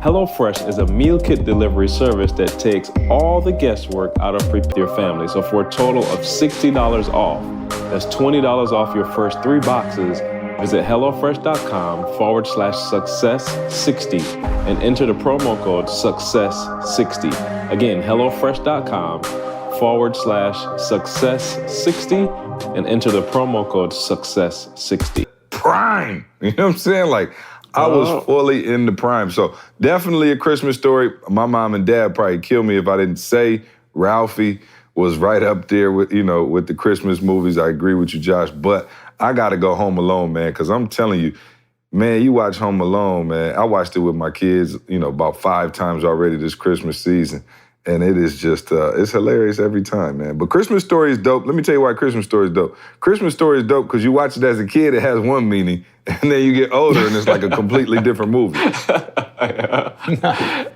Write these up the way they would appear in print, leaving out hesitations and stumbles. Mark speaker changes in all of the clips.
Speaker 1: HelloFresh is a meal kit delivery service that takes all the guesswork out of preparing your family. So for a total of $60 off, that's $20 off your first 3 boxes. Visit HelloFresh.com/success60 and enter the promo code success60. Again, HelloFresh.com/success60 and enter the promo code success60.
Speaker 2: Prime. You know what I'm saying? Like, I was fully in the prime. So definitely A Christmas Story. My mom and dad probably kill me if I didn't say Ralphie was right up there with, with the Christmas movies. I agree with you, Josh. But I got to go Home Alone, man, because I'm telling you, man, you watch Home Alone, man. I watched it with my kids, about 5 times already this Christmas season. And it is just, it's hilarious every time, man. But Christmas Story is dope. Let me tell you why Christmas Story is dope. Christmas Story is dope because you watch it as a kid, it has one meaning, and then you get older and it's like a completely different movie. So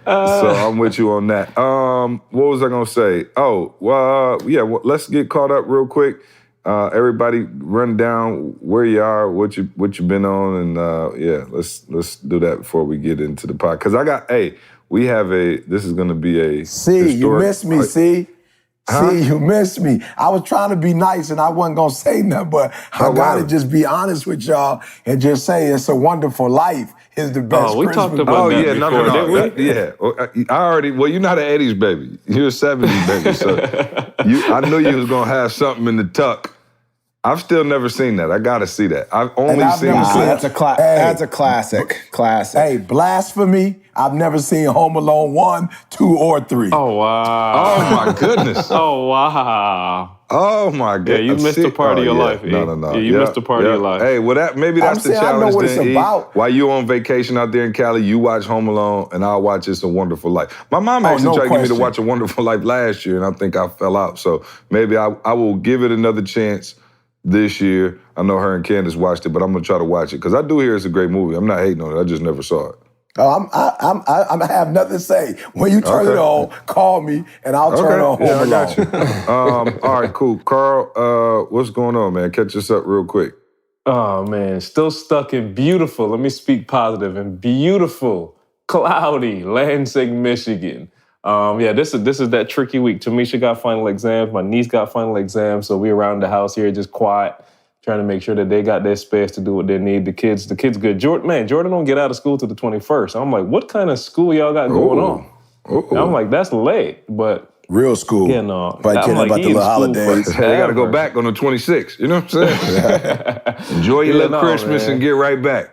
Speaker 2: I'm with you on that. What was I gonna say? Let's get caught up real quick. Everybody run down where you are, what you've been on, and let's do that before we get into the pod. Because this is going to be a
Speaker 3: you missed me, you missed me. I was trying to be nice and I wasn't going to say nothing, but I got to just be honest with y'all and just say It's a Wonderful Life is the best
Speaker 1: we
Speaker 3: Christmas
Speaker 1: talked about that before,
Speaker 2: didn't we? You're not an 80s baby. You're a 70s baby. So I knew you was going to have something in the tuck. I've still never seen that. I got to see that. I've only seen the
Speaker 4: That's a classic. Classic.
Speaker 3: Hey, blasphemy. I've never seen Home Alone 1, 2, or 3.
Speaker 1: Oh, wow.
Speaker 2: Oh, my goodness.
Speaker 1: Oh, wow.
Speaker 2: Oh, my goodness.
Speaker 1: Yeah, you missed a part of your life.
Speaker 2: No.
Speaker 1: Yeah, you missed a part of your life.
Speaker 2: Hey, well, that's the challenge.
Speaker 3: I know what it's about.
Speaker 2: While you on vacation out there in Cali, you watch Home Alone, and I'll watch It's a Wonderful Life. My mom actually tried to get me to watch A Wonderful Life last year, and I think I fell out. So maybe I will give it another chance this year. I know her and Candace watched it, but I'm gonna try to watch it because I do hear it's a great movie. I'm not hating on it. I just never saw it.
Speaker 3: I have nothing to say. When you turn it on, call me and I'll turn on Home Alone.
Speaker 2: I got you. All right, cool. Carl, what's going on, man? Catch us up real quick.
Speaker 1: Oh, man. Still stuck in beautiful, let me speak positive, in beautiful, cloudy Lansing, Michigan. This is that tricky week. Tamisha got final exams. My niece got final exams. So we around the house here just quiet, trying to make sure that they got their space to do what they need. The kids good. Jordan don't get out of school till the 21st. I'm like, what kind of school y'all got going on? And I'm like, that's late, but...
Speaker 3: Real school.
Speaker 1: Yeah, no.
Speaker 3: Probably kidding about the little holidays.
Speaker 2: They got to go back on the 26th. You know what I'm saying? Enjoy your little Christmas, man, and get right back.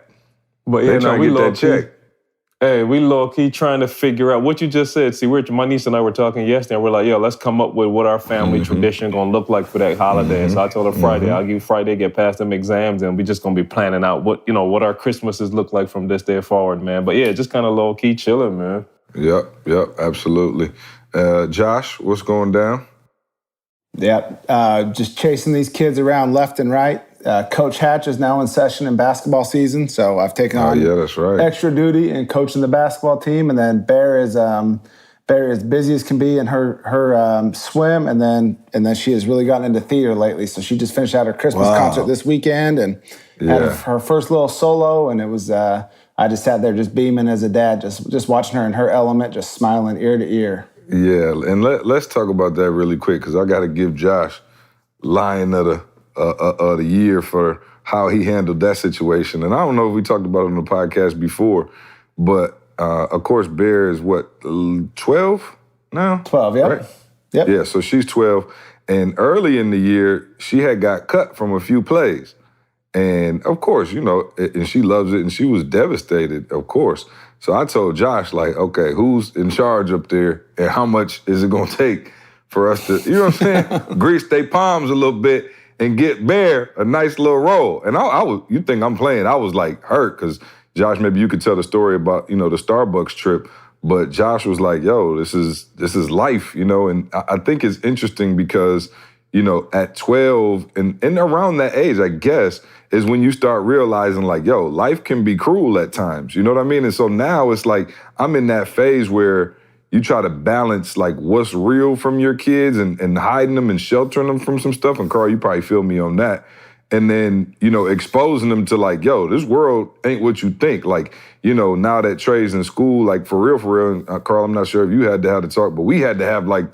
Speaker 1: But
Speaker 2: we get that check.
Speaker 1: Hey, we low-key trying to figure out what you just said. See, my niece and I were talking yesterday, and we're like, let's come up with what our family tradition going to look like for that holiday. So I told her Friday, I'll give you Friday, get past them exams, and we just going to be planning out what our Christmases look like from this day forward, man. But yeah, just kind of low-key chilling, man.
Speaker 2: Yep, absolutely. Josh, what's going down?
Speaker 4: Just chasing these kids around left and right. Coach Hatch is now in session in basketball season, so I've taken on
Speaker 2: that's right.
Speaker 4: extra duty in coaching the basketball team. And then Bear is busy as can be in her swim, and then she has really gotten into theater lately. So she just finished out her Christmas concert this weekend and had her first little solo, and it was I just sat there just beaming as a dad, just watching her in her element, just smiling ear to ear.
Speaker 2: Yeah, and let's talk about that really quick because I got to give Josh Lion of the year for how he handled that situation. And I don't know if we talked about it on the podcast before, but of course Bear is 12 now?
Speaker 4: 12, yeah.
Speaker 2: Right?
Speaker 4: Yep.
Speaker 2: Yeah, so she's 12. And early in the year, she had got cut from a few plays. And of course, and she loves it, and she was devastated, of course. So I told Josh, like, okay, who's in charge up there, and how much is it gonna take for us to, you know what I'm saying, grease their palms a little bit and get Bear a nice little role. And I was, you think I'm playing, I was like hurt, because Josh, maybe you could tell the story about, the Starbucks trip, but Josh was like, yo, this is life, and I think it's interesting because, at 12 and around that age, I guess, is when you start realizing like, yo, life can be cruel at times. You know what I mean? And so now it's like, I'm in that phase where you try to balance like what's real from your kids and hiding them and sheltering them from some stuff. And Carl, you probably feel me on that. and then, exposing them to like, yo, this world ain't what you think. Like, now that Trey's in school, like for real, and Carl, I'm not sure if you had to have the talk, but we had to have like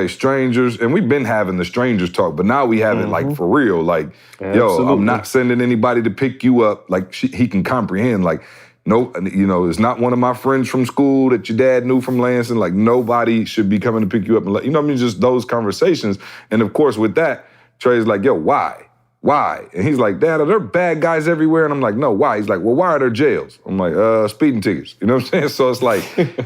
Speaker 2: strangers, and we've been having the strangers talk, but now we have it like for real. Like, yo, I'm not sending anybody to pick you up. Like, he can comprehend. Like, no, it's not one of my friends from school that your dad knew from Lansing. Like, nobody should be coming to pick you up. And just those conversations. And of course, with that, Trey's like, yo, why? Why? And he's like, Dad, are there bad guys everywhere? And I'm like, no, why? He's like, well, why are there jails? I'm like, speeding tickets. You know what I'm saying? So it's like,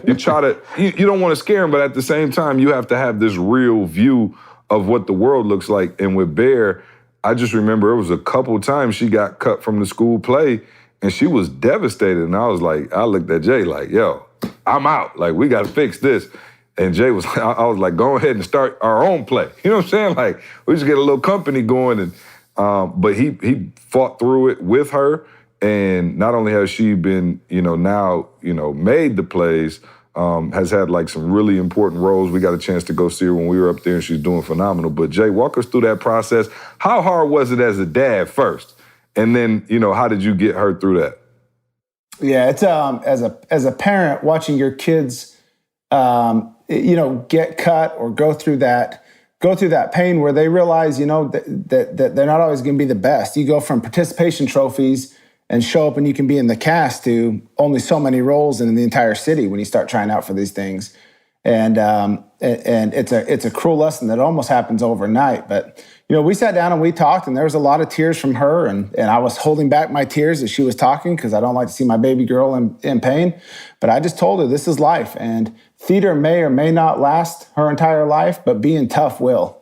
Speaker 2: you try to, you don't want to scare him, but at the same time, you have to have this real view of what the world looks like. And with Bear, I just remember it was a couple times she got cut from the school play, and she was devastated. And I was like, I looked at Jay like, yo, I'm out. Like, we got to fix this. And Jay was, I was like, go ahead and start our own play. You know what I'm saying? Like, we just get a little company going. And but he fought through it with her. And not only has she been, now, made the plays, has had like some really important roles. We got a chance to go see her when we were up there, and she's doing phenomenal. But Jay, walk us through that process. How hard was it as a dad first? And then, how did you get her through that?
Speaker 4: Yeah, it's as a parent watching your kids, get cut or go through that pain where they realize, that they're not always going to be the best. You go from participation trophies and show up and you can be in the cast to only so many roles in the entire city when you start trying out for these things. And it's a cruel lesson that almost happens overnight. But, we sat down and we talked, and there was a lot of tears from her. And I was holding back my tears as she was talking because I don't like to see my baby girl in pain. But I just told her this is life. And theater may or may not last her entire life, but being tough will.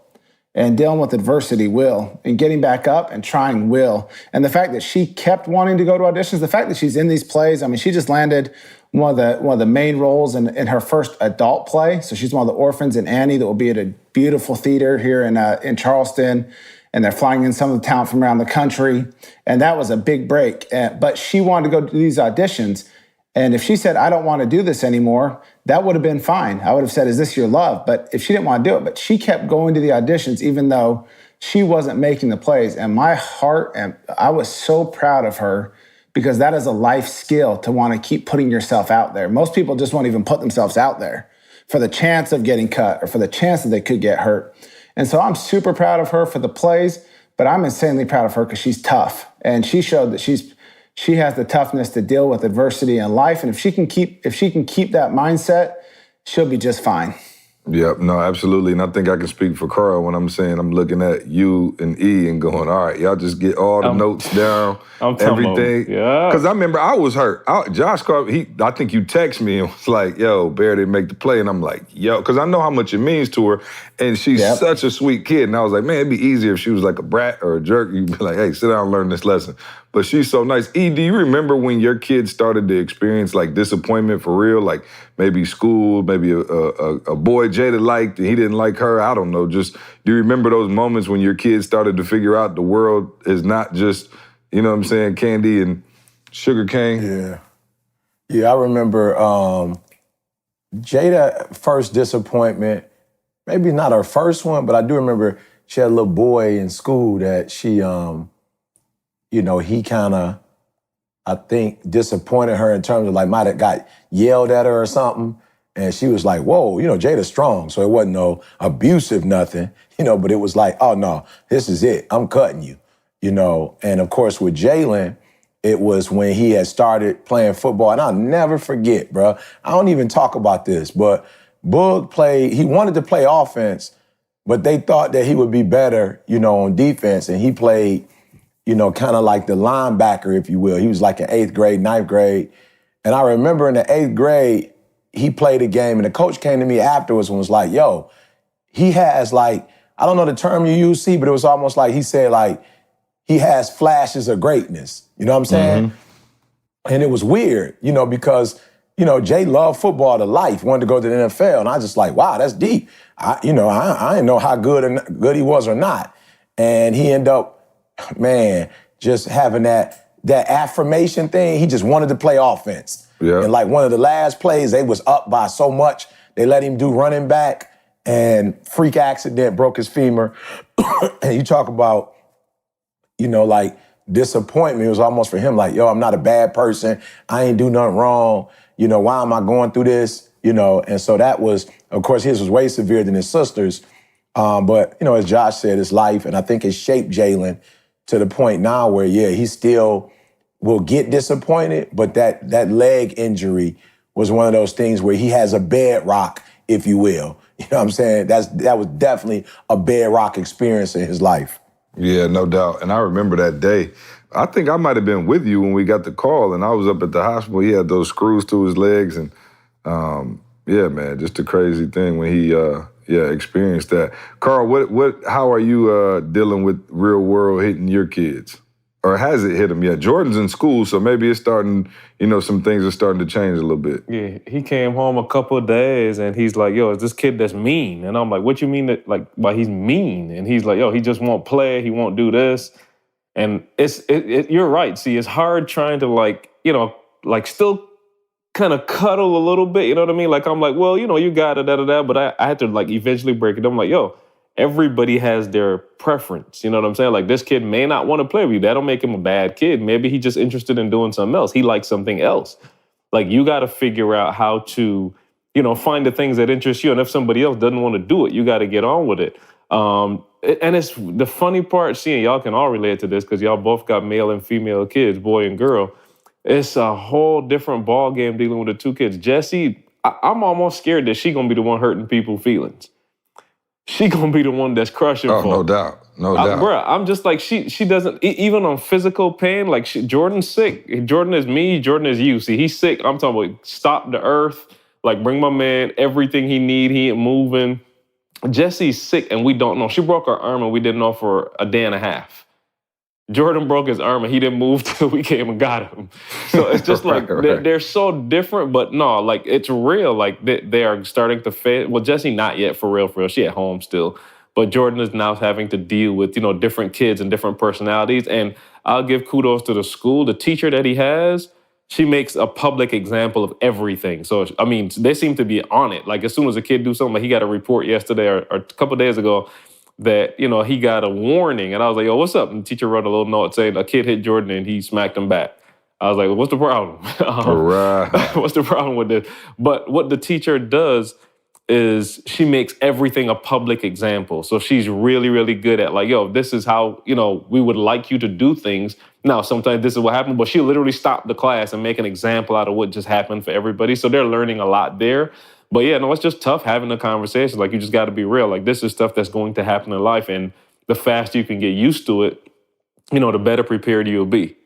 Speaker 4: And dealing with adversity will. And getting back up and trying will. And the fact that she kept wanting to go to auditions, the fact that she's in these plays, I mean, she just landed one of the main roles in her first adult play. So she's one of the orphans in Annie that will be at a beautiful theater here in Charleston. And they're flying in some of the talent from around the country. And that was a big break. But she wanted to go to these auditions. And if she said, I don't want to do this anymore, that would have been fine. I would have said, is this your love? But if she didn't want to do it, but she kept going to the auditions, even though she wasn't making the plays. And my heart, and I was so proud of her, because that is a life skill to want to keep putting yourself out there. Most people just won't even put themselves out there for the chance of getting cut or for the chance that they could get hurt. And so I'm super proud of her for the plays, but I'm insanely proud of her because she's tough. And she showed that she has the toughness to deal with adversity in life. And if she can keep that mindset, she'll be just fine.
Speaker 2: Yep, no, absolutely. And I think I can speak for Carl when I'm saying I'm looking at you and E and going, all right, y'all just get all the notes down, everything.
Speaker 1: Yeah.
Speaker 2: Because I remember I was hurt. Josh Carl, I think you text me and was like, yo, Bear didn't make the play. And I'm like, yo, because I know how much it means to her. And she's such a sweet kid. And I was like, man, it'd be easier if she was like a brat or a jerk. You'd be like, hey, sit down and learn this lesson. But she's so nice. E, do you remember when your kids started to experience like disappointment for real? Like maybe school, maybe a boy Jada liked and he didn't like her? I don't know. Just do you remember those moments when your kids started to figure out the world is not just, you know what I'm saying, candy and sugar cane?
Speaker 3: Yeah. Yeah, I remember Jada first disappointment, maybe not her first one, but I do remember she had a little boy in school that she, he kind of, I think, disappointed her in terms of like might have got yelled at her or something. And she was like, whoa, Jada's strong. So it wasn't no abusive nothing, but it was like, oh no, this is it. I'm cutting you, And of course with Jalen, it was when he had started playing football. And I'll never forget, bro. I don't even talk about this, but Boog he wanted to play offense, but they thought that he would be better, on defense. And he played, kind of like the linebacker, if you will. He was like in 8th grade, 9th grade. And I remember in the 8th grade, he played a game and the coach came to me afterwards and was like, yo, he has like, I don't know the term you use, see, but it was almost like he said like, he has flashes of greatness. You know what I'm saying? Mm-hmm. And it was weird, because, Jay loved football to life, wanted to go to the NFL. And I just like, wow, that's deep. I didn't know how good he was or not. And he ended up, man, just having that affirmation thing. He just wanted to play offense. Yeah. And like one of the last plays, they was up by so much, they let him do running back and freak accident, broke his femur. And you talk about like disappointment. It was almost for him like, yo, I'm not a bad person. I ain't do nothing wrong. Why am I going through this? And so that was, of course, his was way severe than his sister's. But, as Josh said, it's life. And I think it shaped Jalen to the point now where, he still will get disappointed, but that leg injury was one of those things where he has a bedrock, if you will. You know what I'm saying? That was definitely a bedrock experience in his life.
Speaker 2: Yeah, no doubt. And I remember that day. I think I might have been with you when we got the call, and I was up at the hospital. He had those screws to his legs, and yeah, man, just a crazy thing when he experienced that. Carl, how are you dealing with real world hitting your kids? Or has it hit him yet? Jordan's in school, so maybe it's starting, some things are starting to change a little bit.
Speaker 1: Yeah, he came home a couple of days and he's like, yo, is this kid that's mean? And I'm like, what you mean that, like, why he's mean? And he's like, yo, he just won't play, he won't do this. And you're right. See, it's hard trying to still kind of cuddle a little bit, you know what I mean? Like, I'm like, well, you got it, but I had to eventually break it. I'm like, yo, everybody has their preference. You know what I'm saying? Like, this kid may not want to play with you. That'll make him a bad kid. Maybe he's just interested in doing something else. He likes something else. Like, you got to figure out how to, find the things that interest you. And if somebody else doesn't want to do it, you got to get on with it. And it's the funny part, seeing y'all can all relate to this because y'all both got male and female kids, boy and girl. It's a whole different ball game dealing with the two kids. Jessie, I'm almost scared that she going to be the one hurting people's feelings. She gonna be the one that's crushing.
Speaker 2: Oh, no doubt.
Speaker 1: Bruh, I'm just like, she doesn't, even on physical pain, like Jordan's sick. Jordan is me, Jordan is you. See, he's sick. I'm talking about stop the earth, like bring my man everything he need. He ain't moving. Jessie's sick and we don't know. She broke her arm and we didn't know for a day and a half. Jordan broke his arm and he didn't move till we came and got him. So it's just like, they're so different, but no, like it's real. Like they are starting to fade. Well, Jessie not yet for real. She at home still. But Jordan is now having to deal with, different kids and different personalities. And I'll give kudos to the school. The teacher that he has, she makes a public example of everything. So, I mean, they seem to be on it. Like as soon as a kid do something, like he got a report yesterday or a couple of days ago, that, he got a warning. And I was like, yo, what's up? And the teacher wrote a little note saying a kid hit Jordan and he smacked him back. I was like, well, what's the problem?
Speaker 2: Right.
Speaker 1: What's the problem with this? But what the teacher does is she makes everything a public example. So she's really, really good at like, yo, this is how, we would like you to do things. Now, sometimes this is what happened, but she'll literally stop the class and make an example out of what just happened for everybody. So they're learning a lot there. But yeah, no, it's just tough having a conversation. Like, you just got to be real. Like, this is stuff that's going to happen in life. And the faster you can get used to it, the better prepared you'll be.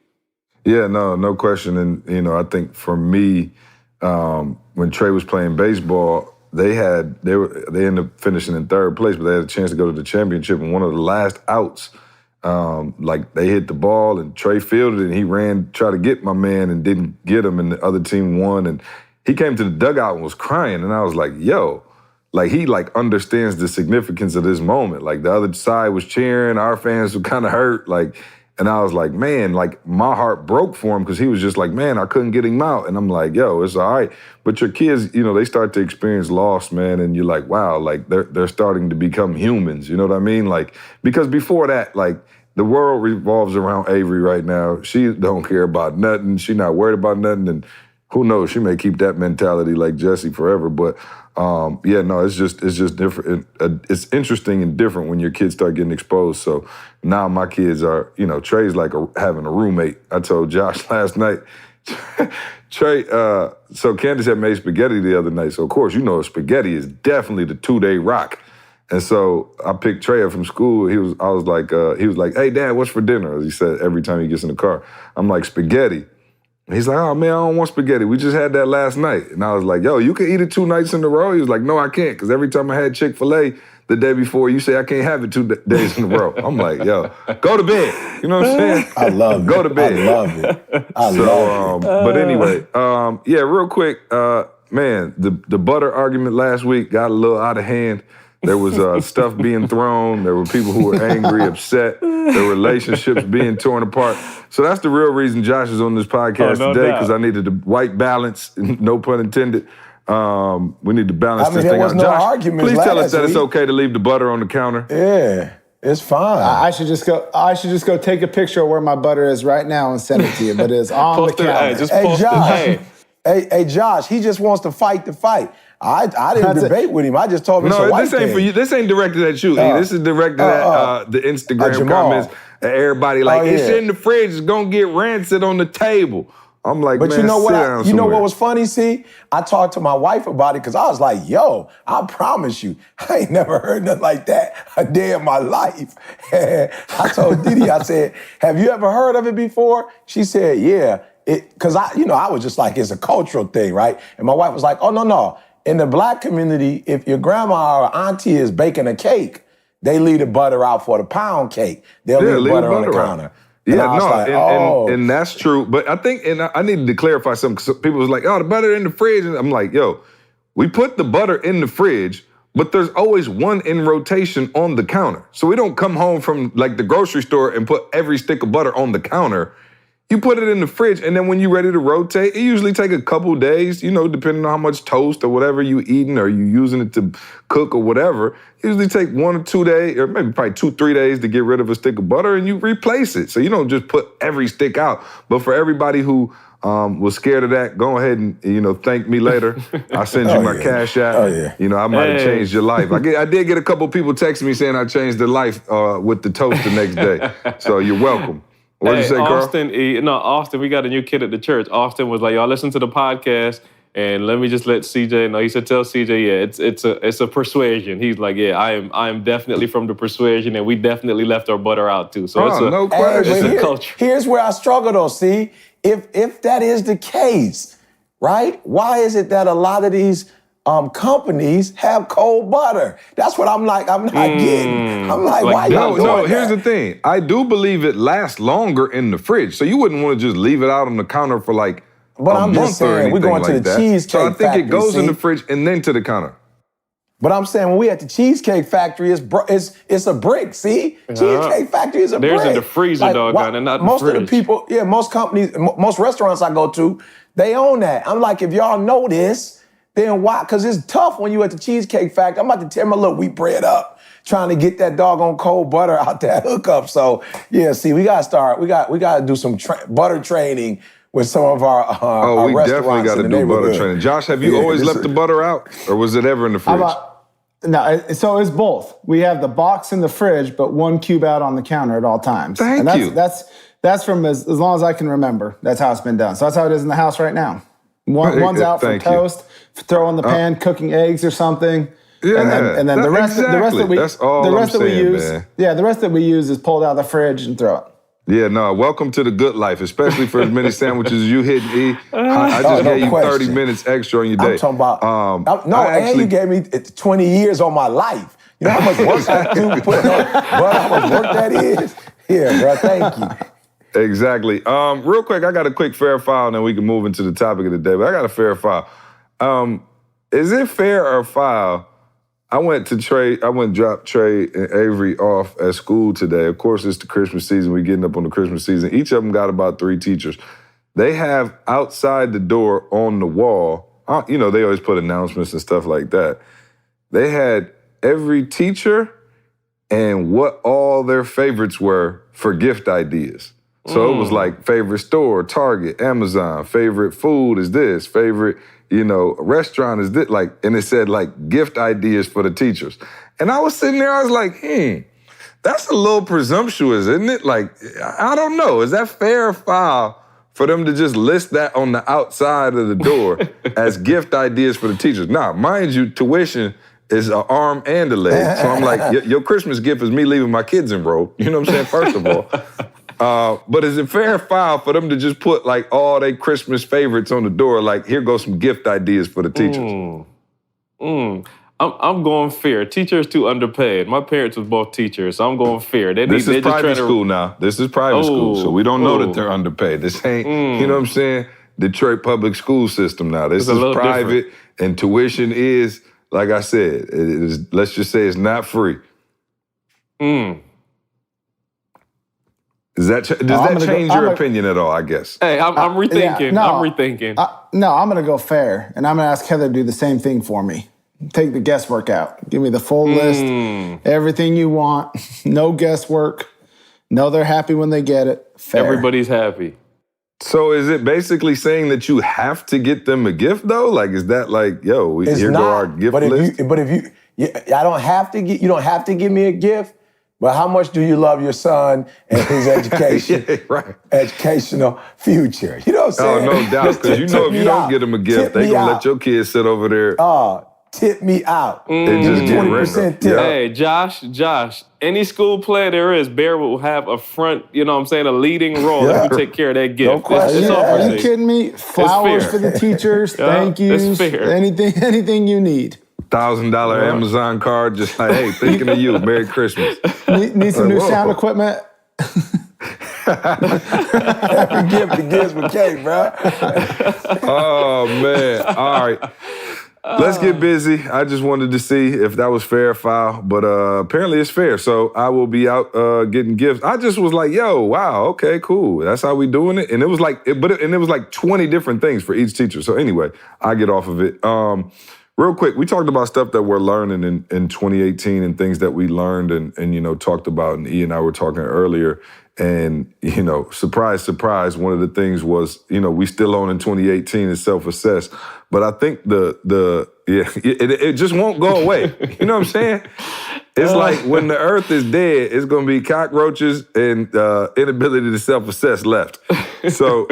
Speaker 2: Yeah, no question. And, I think for me, when Trey was playing baseball, they ended up finishing in third place, but they had a chance to go to the championship. And one of the last outs, they hit the ball and Trey fielded it and he ran, tried to get my man and didn't get him, and the other team won. And he came to the dugout and was crying, and I was like, yo, he understands the significance of this moment. Like, the other side was cheering, our fans were kind of hurt, and I was like, man, my heart broke for him because he was just like, man, I couldn't get him out. And I'm like, yo, it's all right. But your kids, they start to experience loss, man, and you're like, wow, they're starting to become humans, you know what I mean? Because before that, the world revolves around Avery right now. She don't care about nothing. She not worried about nothing, and who knows? She may keep that mentality like Jessie forever. But it's just different. It's interesting and different when your kids start getting exposed. So now my kids are, Trey's like having a roommate. I told Josh last night, Trey. So Candace had made spaghetti the other night. So of course, spaghetti is definitely the 2-day rock. And so I picked Trey up from school. He was like, hey, Dad, what's for dinner? As he said every time he gets in the car. I'm like, spaghetti. He's like, oh, man, I don't want spaghetti. We just had that last night. And I was like, yo, you can eat it 2 nights in a row? He was like, no, I can't, because every time I had Chick-fil-A the day before, you say I can't have it 2 days in a row. I'm like, yo, go to bed. You know what I'm saying?
Speaker 3: I love it.
Speaker 2: Go to bed.
Speaker 3: I love it. I love it.
Speaker 2: But anyway, real quick, man, the butter argument last week got a little out of hand. There was stuff being thrown. There were people who were angry, upset. There were relationships being torn apart. So that's the real reason Josh is on this podcast today, because I needed the white balance, no pun intended. We need to balance this thing out.
Speaker 3: No
Speaker 2: Josh,
Speaker 3: arguments
Speaker 2: please tell us that
Speaker 3: week.
Speaker 2: it's okay to leave the butter on the counter.
Speaker 3: Yeah. It's fine.
Speaker 4: I should just go take a picture of where my butter is right now and send it to you. But it's on the counter.
Speaker 3: Hey, Josh, he just wants to fight the fight. I didn't debate with him. I just told him it's a white
Speaker 2: this ain't
Speaker 3: thing.
Speaker 2: for you. This ain't directed at you. This is directed at the Instagram comments. Everybody it's in the fridge. It's gonna get rancid on the table. I'm like,
Speaker 3: but
Speaker 2: man,
Speaker 3: you know what?
Speaker 2: you
Speaker 3: know what was funny? See, I talked to my wife about it because I was like, "Yo, I promise you, I ain't never heard nothing like that a day in my life." I told Didi, I said, "Have you ever heard of it before?" She said, "Yeah." Because I was just like, it's a cultural thing, right? And my wife was like, "Oh no. In the black community, if your grandma or auntie is baking a cake, they leave the butter out for the pound cake. They'll leave the butter on the counter."
Speaker 2: And that's true. But I think, and I needed to clarify something, because people was like, "Oh, the butter in the fridge." And I'm like, yo, we put the butter in the fridge, but there's always one in rotation on the counter. So we don't come home from like the grocery store and put every stick of butter on the counter. You put it in the fridge, and then when you're ready to rotate, it usually take a couple days, depending on how much toast or whatever you eating or you using it to cook or whatever. It usually take 1 or 2 days, or maybe probably 2-3 days to get rid of a stick of butter, and you replace it. So you don't just put every stick out. But for everybody who was scared of that, go ahead and thank me later. I'll send you my Cash App. I might have changed your life. I did get a couple people texting me saying I changed their life with the toast the next day. So you're welcome. What did you say, Carl?
Speaker 1: Austin, we got a new kid at the church. Austin was like, "Y'all listen to the podcast, and let me just let CJ know." He said, "Tell CJ, yeah, it's a persuasion." He's like, "Yeah, I am definitely from the persuasion, and we definitely left our butter out too." So
Speaker 2: no question.
Speaker 1: It's a culture.
Speaker 3: Here's where I struggle though. See, if that is the case, right? Why is it that a lot of these companies have cold butter? That's what I'm not getting. I'm like, why y'all doing that?
Speaker 2: Here's the thing. I do believe it lasts longer in the fridge. So you wouldn't want to just leave it out on the counter for like a month or anything.
Speaker 3: We're going to the Cheesecake
Speaker 2: So I think
Speaker 3: Factory,
Speaker 2: it goes in the fridge and then to the counter.
Speaker 3: But I'm saying when we at the Cheesecake Factory, it's a brick, see? Cheesecake Factory is a brick.
Speaker 1: There's in the freezer, doggone, and not the
Speaker 3: most
Speaker 1: fridge.
Speaker 3: of the people, most companies, most restaurants I go to, they own that. I'm like, if y'all know this, then why? Because it's tough when you at the Cheesecake Factory. I'm about to tear my little wheat bread up, trying to get that doggone cold butter out that hookup. So yeah, see, we gotta start. We got to do some butter training with some of our
Speaker 2: we
Speaker 3: restaurants
Speaker 2: definitely got to do butter training. Josh, have you always left the butter out, or was it ever in the fridge?
Speaker 4: No, so it's both. We have the box in the fridge, but 1 cube out on the counter at all times.
Speaker 2: Thank you.
Speaker 4: That's from as long as I can remember. That's how it's been done. So that's how it is in the house right now. One's out for toast, throw in the pan, cooking eggs or something.
Speaker 2: Yeah,
Speaker 4: and then the rest that we use,
Speaker 2: man.
Speaker 4: Yeah, the rest that we use is pulled out of the fridge and throw it.
Speaker 2: Yeah, no, welcome to the good life, especially for as many sandwiches as you hit and eat. I just gave you 30 minutes extra on your day.
Speaker 3: I'm talking about, you gave me 20 years on my life. You know how much work I do putting on, how much work that is? Yeah, bro, thank you.
Speaker 2: Exactly. Real quick, I got a quick fair file, and then we can move into the topic of the day. But I got a fair file. Is it fair or foul? I went to drop Trey and Avery off at school today. Of course, it's the Christmas season. We're getting up on the Christmas season. Each of them got about 3 teachers. They have outside the door on the wall, they always put announcements and stuff like that. They had every teacher and what all their favorites were for gift ideas. So it was like favorite store, Target, Amazon, favorite food is this, favorite, restaurant is this, and it said gift ideas for the teachers. And I was sitting there, I was like, that's a little presumptuous, isn't it? I don't know, is that fair or foul for them to just list that on the outside of the door as gift ideas for the teachers? Now, mind you, tuition is an arm and a leg. So I'm like, your Christmas gift is me leaving my kids enrolled. You know what I'm saying, first of all. But is it fair or foul for them to just put all their Christmas favorites on the door? Here goes some gift ideas for the teachers.
Speaker 1: I'm going fair. Teachers too underpaid. My parents was both teachers, so I'm going fair.
Speaker 2: This is private school now. This is private school, so we don't know that they're underpaid. This ain't, you know what I'm saying, Detroit public school system now. This is private, and tuition is, like I said, it is. Let's just say it's not free. Does that change your opinion at all, I guess?
Speaker 1: Hey, I'm rethinking. I'm rethinking.
Speaker 4: I'm going to go fair, and I'm going to ask Heather to do the same thing for me. Take the guesswork out. Give me the full list, everything you want, no guesswork. No, they're happy when they get it. Fair.
Speaker 1: Everybody's happy.
Speaker 2: So is it basically saying that you have to get them a gift though? Like, is that like, yo, here go our gift list?
Speaker 3: I don't have to get. You don't have to give me a gift. But how much do you love your son and his education, educational future? You know what I'm saying?
Speaker 2: Oh, no doubt. Because you know if you don't get them a gift, they're going to let your kids sit over there.
Speaker 3: Tip me out.
Speaker 2: And just get
Speaker 3: 20% tip.
Speaker 1: Hey, Josh, any school play there is, Bear will have a front, you know what I'm saying, a leading role if you take care of that gift.
Speaker 3: No question.
Speaker 4: Are you kidding me? Flowers for the teachers, thank yous,
Speaker 1: it's fair.
Speaker 4: anything you need.
Speaker 2: $1,000 Amazon card, just like, hey, thinking of you, Merry Christmas.
Speaker 4: Need some new sound equipment?
Speaker 3: Every gift begins with cake, bro.
Speaker 2: Oh, man. All right. Let's get busy. I just wanted to see if that was fair, foul, but apparently it's fair. So I will be out getting gifts. I just was like, yo, wow, okay, cool. That's how we doing it. And it was like, it was like 20 different things for each teacher. So anyway, I get off of it. Real quick, we talked about stuff that we're learning in 2018 and things that we learned and you know, talked about, and E and I were talking earlier. And, you know, surprise, surprise, one of the things was, you know, we still on in 2018 is self-assess. But I think it just won't go away. You know what I'm saying? It's like when the earth is dead, it's going to be cockroaches and inability to self-assess left. So,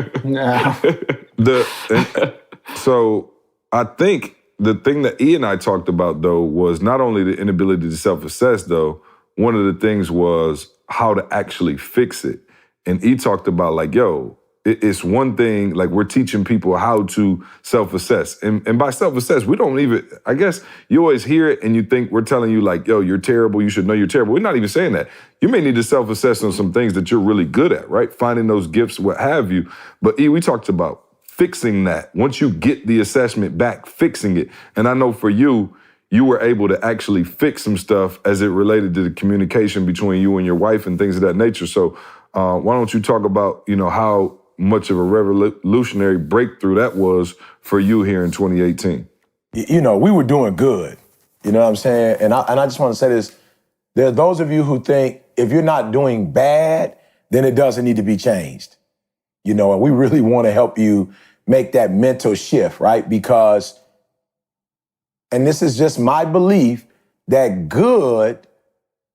Speaker 2: so I think the thing that E and I talked about, though, was not only the inability to self-assess, though, one of the things was how to actually fix it. And E talked about like, yo, it's one thing, like we're teaching people how to self-assess. And by self-assess, we don't even, I guess you always hear it and you think we're telling you like, yo, you're terrible, you should know you're terrible. We're not even saying that. You may need to self-assess on some things that you're really good at, right? Finding those gifts, what have you. But E, we talked about fixing that. Once you get the assessment back, fixing it. And I know for you, you were able to actually fix some stuff as it related to the communication between you and your wife and things of that nature. So why don't you talk about, you know, how much of a revolutionary breakthrough that was for you here in 2018?
Speaker 3: You know, we were doing good. You know what I'm saying? And I just want to say this. There are those of you who think if you're not doing bad, then it doesn't need to be changed. You know, and we really want to help you make that mental shift, right? Because, and this is just my belief, that good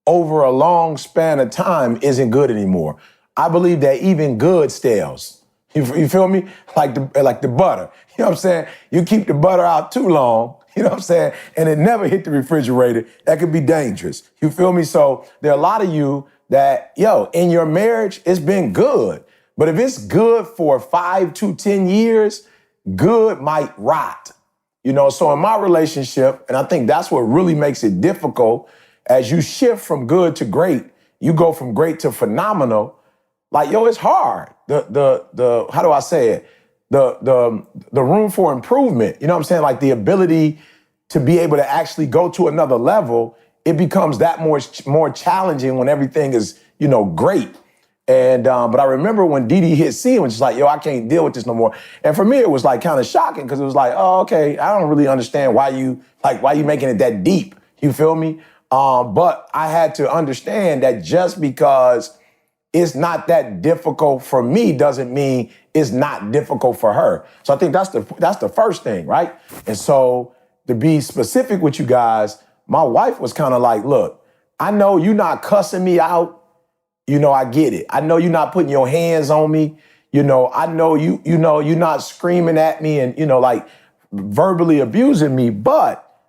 Speaker 3: over a long span of time isn't good anymore. I believe that even good stales. You feel me? Like the butter. You know what I'm saying? You keep the butter out too long, you know what I'm saying? And it never hit the refrigerator. That could be dangerous. You feel me? So there are a lot of you that, yo, in your marriage, it's been good. But if it's good for 5 to 10 years, good might rot. You know, so in my relationship, and I think that's what really makes it difficult, as you shift from good to great, you go from great to phenomenal. Like, yo, it's hard. The how do I say it? The room for improvement, you know what I'm saying? Like the ability to be able to actually go to another level, it becomes that more challenging when everything is, you know, great. And but I remember when Dee Dee hit C and was just like, yo, I can't deal with this no more. And for me, it was like kind of shocking because it was like, oh, okay, I don't really understand why you making it that deep. You feel me? But I had to understand that just because it's not that difficult for me doesn't mean it's not difficult for her. So I think that's the first thing, right? And so to be specific with you guys, my wife was kind of like, look, I know you're not cussing me out. You know, I get it. I know you're not putting your hands on me. You know, I know you know, you're not screaming at me and, you know, like verbally abusing me, but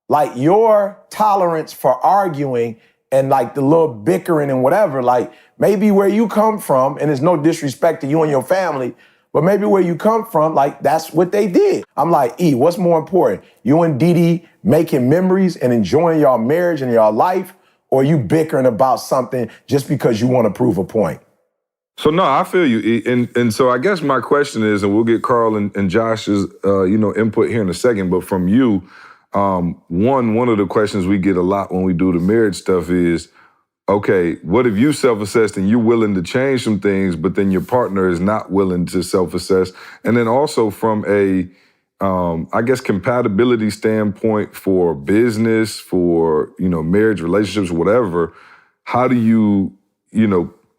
Speaker 3: like your tolerance for arguing and like the little bickering and whatever, like maybe where you come from, and there's no disrespect to you and your family, but maybe where you come from, like that's what they did. I'm like, E, what's more important? You and Dee Dee making memories and enjoying y'all marriage and y'all life, or you bickering about something just because you want to prove a point?
Speaker 2: So no, I feel you, E. And so I guess my question is, and we'll get Carl and Josh's input here in a second, but from you, one of the questions we get a lot when we do the marriage stuff is, okay, what if you self-assessed and you're willing to change some things, but then your partner is not willing to self-assess? And then also from a I guess, compatibility standpoint for business, for, marriage, relationships, whatever, how do you,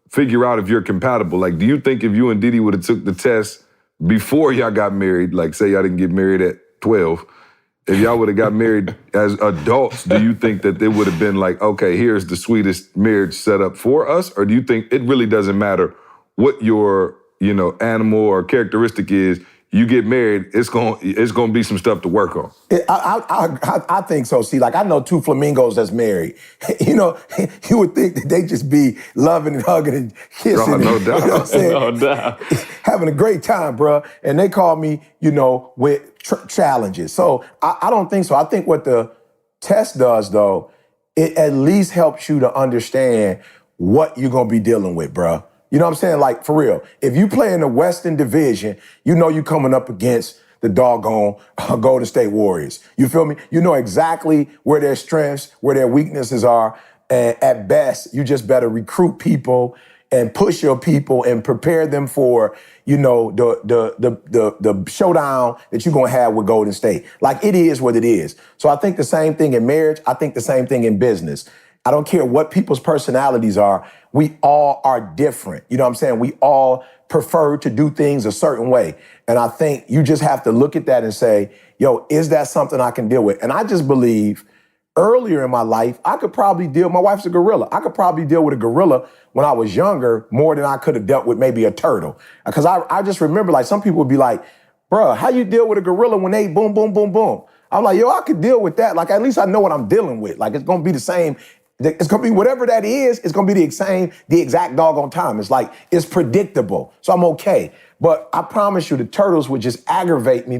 Speaker 2: figure out if you're compatible? Like, do you think if you and Didi would have took the test before y'all got married, like say y'all didn't get married at 12, if y'all would have got married as adults, do you think that it would have been like, okay, here's the sweetest marriage set up for us? Or do you think it really doesn't matter what your, animal or characteristic is? You get married, it's gonna be some stuff to work on.
Speaker 3: I think so. See, like I know 2 flamingos that's married. You would think that they just be loving and hugging and kissing.
Speaker 2: No
Speaker 3: and,
Speaker 2: doubt.
Speaker 3: You know what I'm saying?
Speaker 1: No doubt.
Speaker 3: Having a great time, bro. And they call me, with challenges. So I don't think so. I think what the test does, though, it at least helps you to understand what you're gonna be dealing with, bro. You know what I'm saying? Like, for real. If you play in the Western Division, you know you're coming up against the doggone Golden State Warriors. You feel me? You know exactly where their strengths, where their weaknesses are. And at best, you just better recruit people and push your people and prepare them for, the showdown that you're gonna have with Golden State. Like, it is what it is. So I think the same thing in marriage. I think the same thing in business. I don't care what people's personalities are. We all are different. You know what I'm saying? We all prefer to do things a certain way. And I think you just have to look at that and say, yo, is that something I can deal with? And I just believe earlier in my life, my wife's a gorilla. I could probably deal with a gorilla when I was younger more than I could have dealt with maybe a turtle. Because I just remember, like, some people would be like, bruh, how you deal with a gorilla when they boom, boom, boom, boom? I'm like, yo, I could deal with that. Like, at least I know what I'm dealing with. Like, it's gonna be the same. It's gonna be whatever that is, it's gonna be the exact doggone time. It's like, it's predictable. So I'm okay. But I promise you, the turtles would just aggravate me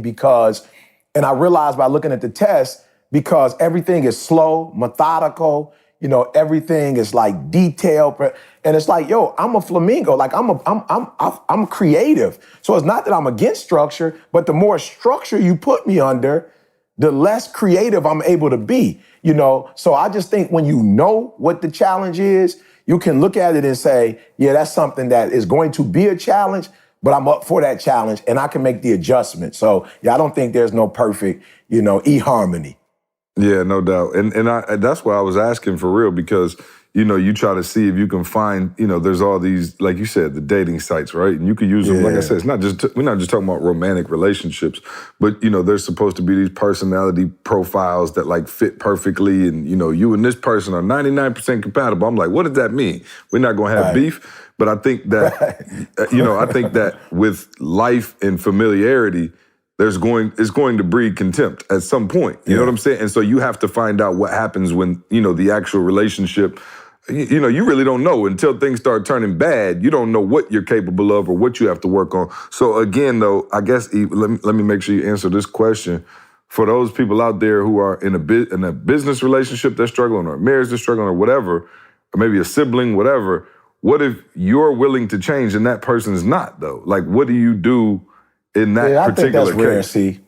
Speaker 3: and I realized by looking at the test, because everything is slow, methodical, everything is like detailed. And it's like, yo, I'm a flamingo. Like, I'm creative. So it's not that I'm against structure, but the more structure you put me under, the less creative I'm able to be, So I just think when you know what the challenge is, you can look at it and say, yeah, that's something that is going to be a challenge, but I'm up for that challenge and I can make the adjustment. So yeah, I don't think there's no perfect, e-harmony.
Speaker 2: Yeah, no doubt. And that's why I was asking for real, because, you try to see if you can find, there's all these, like you said, the dating sites, right? And you could use them, like I said, we're not just talking about romantic relationships, but, there's supposed to be these personality profiles that like fit perfectly. And, you and this person are 99% compatible. I'm like, what does that mean? We're not going to have beef. But I think that, I think that with life and familiarity, it's going to breed contempt at some point. You know what I'm saying? And so you have to find out what happens when, the actual relationship, you really don't know until things start turning bad. You don't know what you're capable of or what you have to work on. So again, though, I guess, let me make sure you answer this question. For those people out there who are in a business relationship that's struggling, or a marriage that's struggling, or whatever, or maybe a sibling, whatever, what if you're willing to change and that person's not, though? Like, what do you do in that particular case?
Speaker 3: Rare, see.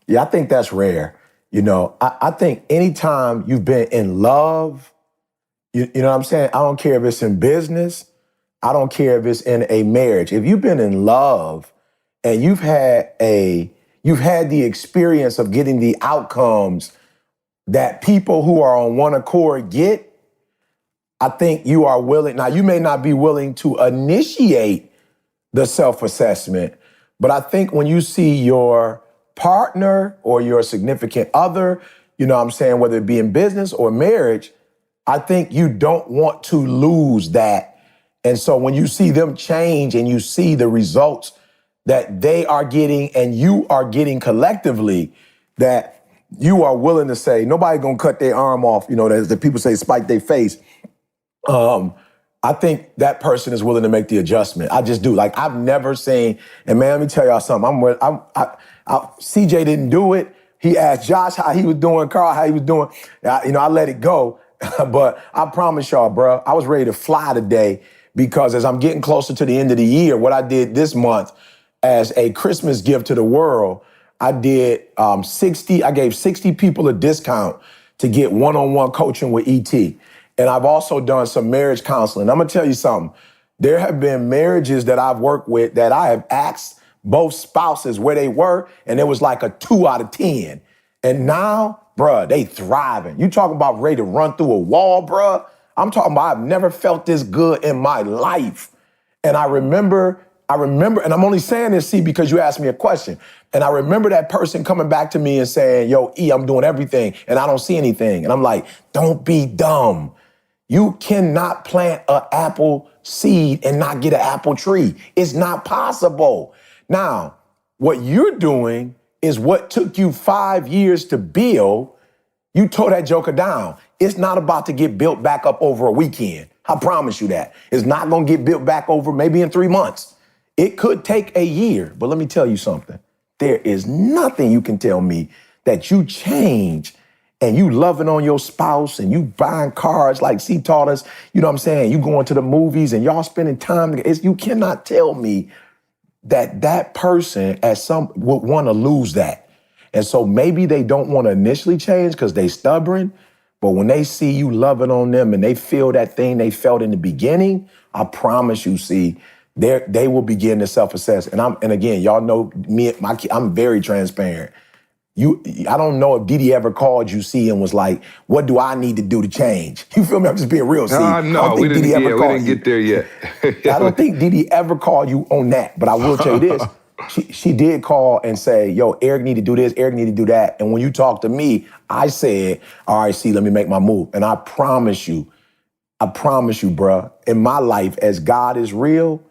Speaker 3: Yeah, I think that's rare. I think anytime you've been in love, you know what I'm saying? I don't care if it's in business. I don't care if it's in a marriage. If you've been in love and you've had the experience of getting the outcomes that people who are on one accord get, I think you are willing. Now, you may not be willing to initiate the self-assessment, but I think when you see your partner or your significant other, whether it be in business or marriage, I think you don't want to lose that. And so when you see them change and you see the results that they are getting and you are getting collectively, that you are willing to say, nobody gonna cut their arm off, as the people say, spike their face. I think that person is willing to make the adjustment. I just do. Like, I've never seen, and man, let me tell y'all something. CJ didn't do it. He asked Josh how he was doing, Carl how he was doing. I let it go. But I promise y'all, bro, I was ready to fly today, because as I'm getting closer to the end of the year, what I did this month as a Christmas gift to the world, I gave 60 people a discount to get one-on-one coaching with ET. And I've also done some marriage counseling. I'm gonna tell you something. There have been marriages that I've worked with that I have asked both spouses where they were, and it was like a 2 out of 10. And now, bruh, they thriving. You talking about ready to run through a wall, bruh? I'm talking about I've never felt this good in my life. And I remember, and I'm only saying this, see, because you asked me a question. And I remember that person coming back to me and saying, yo, E, I'm doing everything and I don't see anything. And I'm like, don't be dumb. You cannot plant an apple seed and not get an apple tree. It's not possible. Now, what you're doing is what took you 5 years to build. You tore that joker down. It's not about to get built back up over a weekend. I promise you that. It's not going to get built back over maybe in 3 months. It could take a year, but let me tell you something. There is nothing you can tell me that you change and you loving on your spouse and you buying cars like C taught us, you know what I'm saying? You going to the movies and y'all spending time together. You cannot tell me that person would want to lose that. And so maybe they don't want to initially change because they stubborn, but when they see you loving on them and they feel that thing they felt in the beginning, I promise you, see, they will begin to self-assess. And again, y'all know me, I'm very transparent. I don't know if Didi ever called you, C, and was like, what do I need to do to change? You feel me? I'm just being real, C.
Speaker 2: No, we didn't get there yet.
Speaker 3: I don't think Didi ever called you on that, but I will tell you this. She did call and say, yo, Eric need to do this, Eric need to do that. And when you talked to me, I said, all right, C, let me make my move. And I promise you, bruh, in my life, as God is real,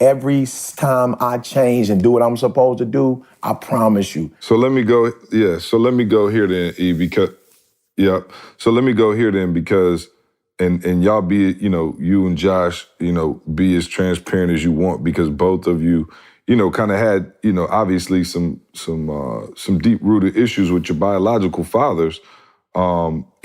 Speaker 3: every time I change and do what I'm supposed to do, I promise you.
Speaker 2: So let me go, So let me go here then, E, because, So let me go here then because, and y'all be, you and Josh, be as transparent as you want because both of you, kind of had, obviously some deep-rooted issues with your biological fathers.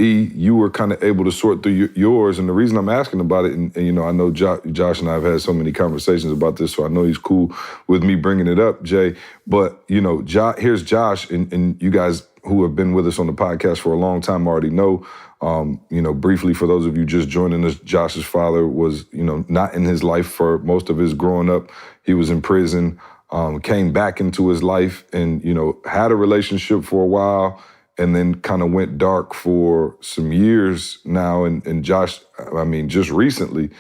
Speaker 2: E, you were kind of able to sort through yours, and the reason I'm asking about it, and I know Josh and I have had so many conversations about this, so I know he's cool with me bringing it up, Jay. But here's Josh, and you guys who have been with us on the podcast for a long time already know. Briefly for those of you just joining us, Josh's father was, not in his life for most of his growing up. He was in prison, came back into his life, and had a relationship for a while. And then kind of went dark for some years now. And Josh, just recently,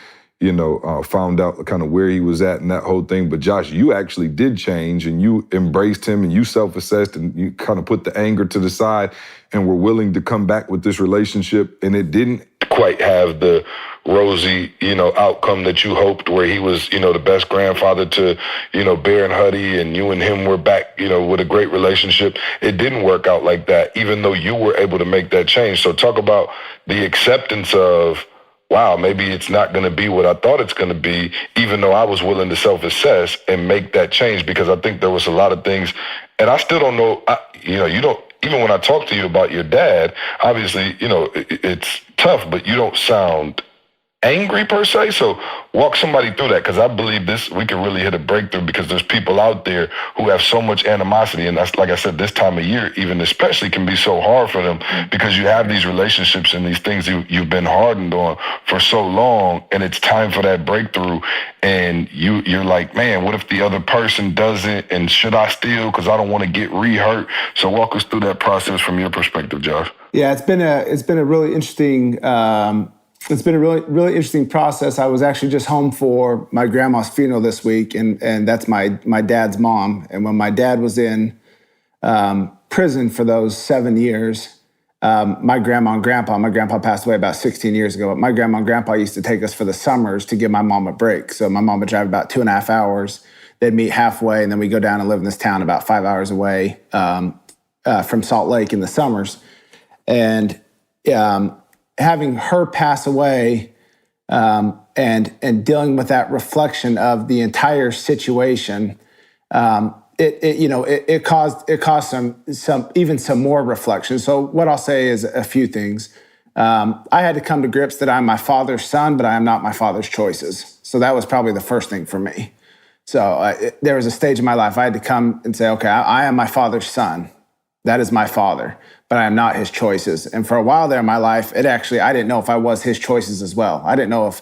Speaker 2: found out kind of where he was at and that whole thing. But Josh, you actually did change and you embraced him and you self-assessed and you kind of put the anger to the side and were willing to come back with this relationship. And it didn't quite have the rosy, outcome that you hoped, where he was, the best grandfather to, Bear and Huddy, and you and him were back, with a great relationship. It didn't work out like that, even though you were able to make that change. So talk about the acceptance of, wow, maybe it's not going to be what I thought it's going to be, even though I was willing to self-assess and make that change, because I think there was a lot of things, and I still don't know, you don't, even when I talk to you about your dad, obviously, it's tough, but you don't sound angry per se. So walk somebody through that, because I believe we can really hit a breakthrough, because there's people out there who have so much animosity, and that's, like I said, this time of year even especially can be so hard for them, because you have these relationships and these things you've been hardened on for so long, and it's time for that breakthrough, and you're like, man, what if the other person doesn't, and should I still, because I don't want to get re-hurt? So walk us through that process from your perspective, Josh.
Speaker 4: Yeah, it's been a really interesting really interesting process. I was actually just home for my grandma's funeral this week, and that's my dad's mom. And when my dad was in prison for those 7 years, my grandma passed away about 16 years ago, but my grandma and grandpa used to take us for the summers to give my mom a break. So my mom would drive about 2.5 hours. They'd meet halfway, and then we go down and live in this town about 5 hours away from Salt Lake in the summers. And having her pass away and dealing with that reflection of the entire situation, it caused some more reflection. So what I'll say is a few things. I had to come to grips that I'm my father's son, but I am not my father's choices. So that was probably the first thing for me. So there was a stage in my life I had to come and say, okay, I am my father's son. That is my father, but I am not his choices. And for a while there in my life, I didn't know if I was his choices as well. I didn't know if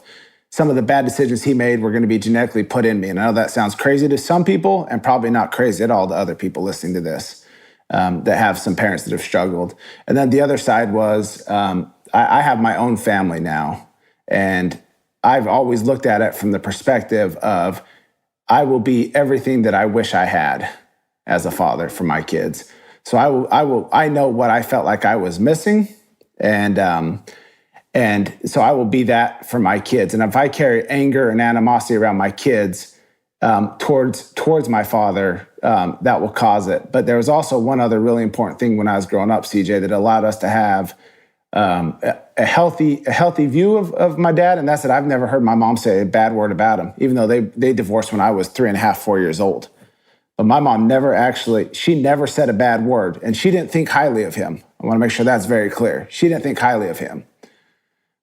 Speaker 4: some of the bad decisions he made were going to be genetically put in me. And I know that sounds crazy to some people and probably not crazy at all to other people listening to this that have some parents that have struggled. And then the other side was I have my own family now. And I've always looked at it from the perspective of I will be everything that I wish I had as a father for my kids. So I know what I felt like I was missing. And so I will be that for my kids. And if I carry anger and animosity around my kids towards my father, that will cause it. But there was also one other really important thing when I was growing up, CJ, that allowed us to have a healthy view of my dad. And that's that I've never heard my mom say a bad word about him, even though they divorced when I was 3.5, 4 years old. But my mom she never said a bad word, and she didn't think highly of him. I want to make sure that's very clear. She didn't think highly of him.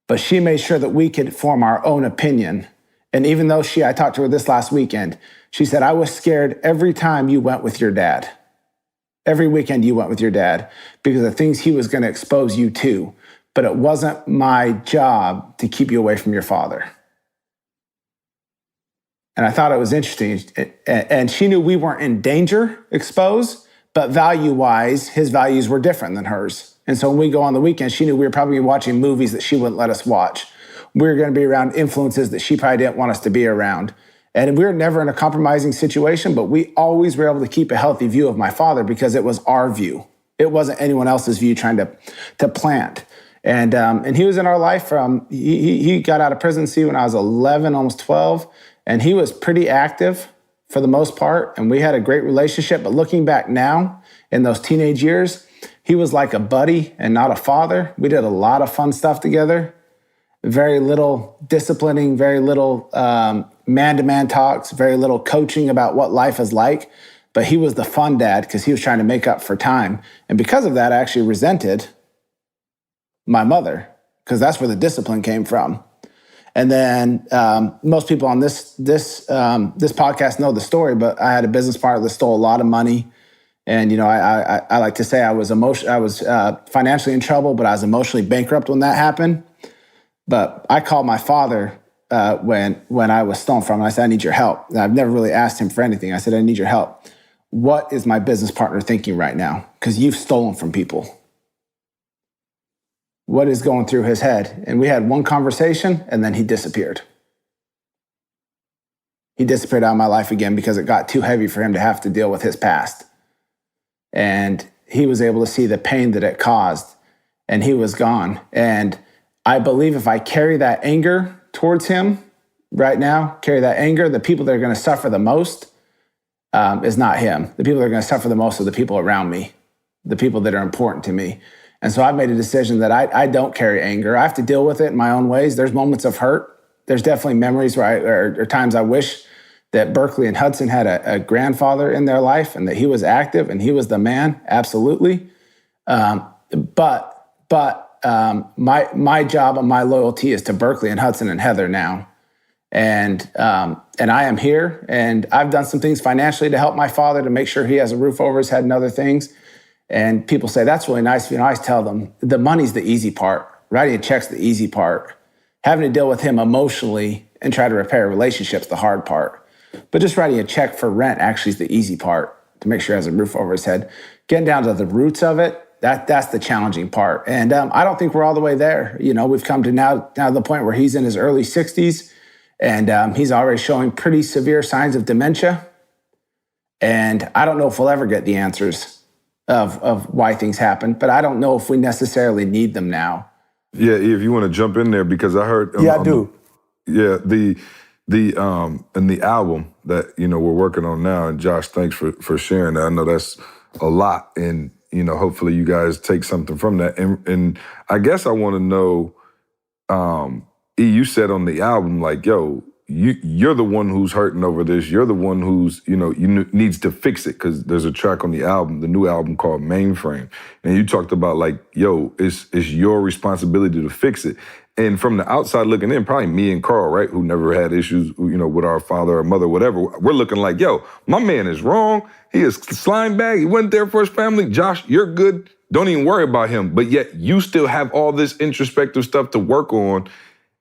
Speaker 4: But she made sure that we could form our own opinion. And even though I talked to her this last weekend, she said, I was scared every time you went with your dad. Every weekend you went with your dad because of things he was going to expose you to. But it wasn't my job to keep you away from your father. And I thought it was interesting. And she knew we weren't in danger exposed, but value-wise, his values were different than hers. And so when we go on the weekend, she knew we were probably watching movies that she wouldn't let us watch. We were going to be around influences that she probably didn't want us to be around. And we were never in a compromising situation, but we always were able to keep a healthy view of my father because it was our view. It wasn't anyone else's view trying to plant. And he was in our life from, he got out of prison when I was 11, almost 12, and he was pretty active for the most part, and we had a great relationship. But looking back now, in those teenage years, he was like a buddy and not a father. We did a lot of fun stuff together. Very little disciplining, very little man-to-man talks, very little coaching about what life is like. But he was the fun dad because he was trying to make up for time. And because of that, I actually resented my mother because that's where the discipline came from. And then most people on this podcast know the story, but I had a business partner that stole a lot of money. And, I like to say I was financially in trouble, but I was emotionally bankrupt when that happened. But I called my father when I was stolen from him. I said, I need your help. And I've never really asked him for anything. I said, I need your help. What is my business partner thinking right now? Because you've stolen from people. What is going through his head? And we had one conversation, and then he disappeared. He disappeared out of my life again because it got too heavy for him to have to deal with his past. And he was able to see the pain that it caused, and he was gone. And I believe if I carry that anger towards him right now, the people that are going to suffer the most is not him. The people that are going to suffer the most are the people around me, the people that are important to me. And so I've made a decision that I don't carry anger. I have to deal with it in my own ways. There's moments of hurt. There's definitely memories or times I wish that Berkeley and Hudson had a grandfather in their life and that he was active and he was the man, absolutely. But my job and my loyalty is to Berkeley and Hudson and Heather now. And I am here, and I've done some things financially to help my father to make sure he has a roof over his head and other things. And people say, that's really nice. I always tell them, the money's the easy part. Writing a check's the easy part. Having to deal with him emotionally and try to repair relationships, the hard part. But just writing a check for rent actually is the easy part, to make sure he has a roof over his head. Getting down to the roots of it, that's the challenging part. And I don't think we're all the way there. We've come to now the point where he's in his early 60s, and he's already showing pretty severe signs of dementia. And I don't know if we'll ever get the answers of why things happen, but I don't know if we necessarily need them now.
Speaker 2: Yeah, if you want to jump in there, because I heard...
Speaker 3: I do.
Speaker 2: Yeah, the and the album that, we're working on now, and Josh, thanks for sharing that. I know that's a lot, and, hopefully you guys take something from that. And I guess I want to know, you said on the album, like, yo, you're the one who's hurting over this. You're the one who's, needs to fix it, because there's a track on the album, the new album called Mainframe. And you talked about like, yo, it's your responsibility to fix it. And from the outside looking in, probably me and Carl, right, who never had issues, with our father or mother, whatever, we're looking like, yo, my man is wrong. He is slime bag. He went there for his family. Josh, you're good. Don't even worry about him. But yet you still have all this introspective stuff to work on.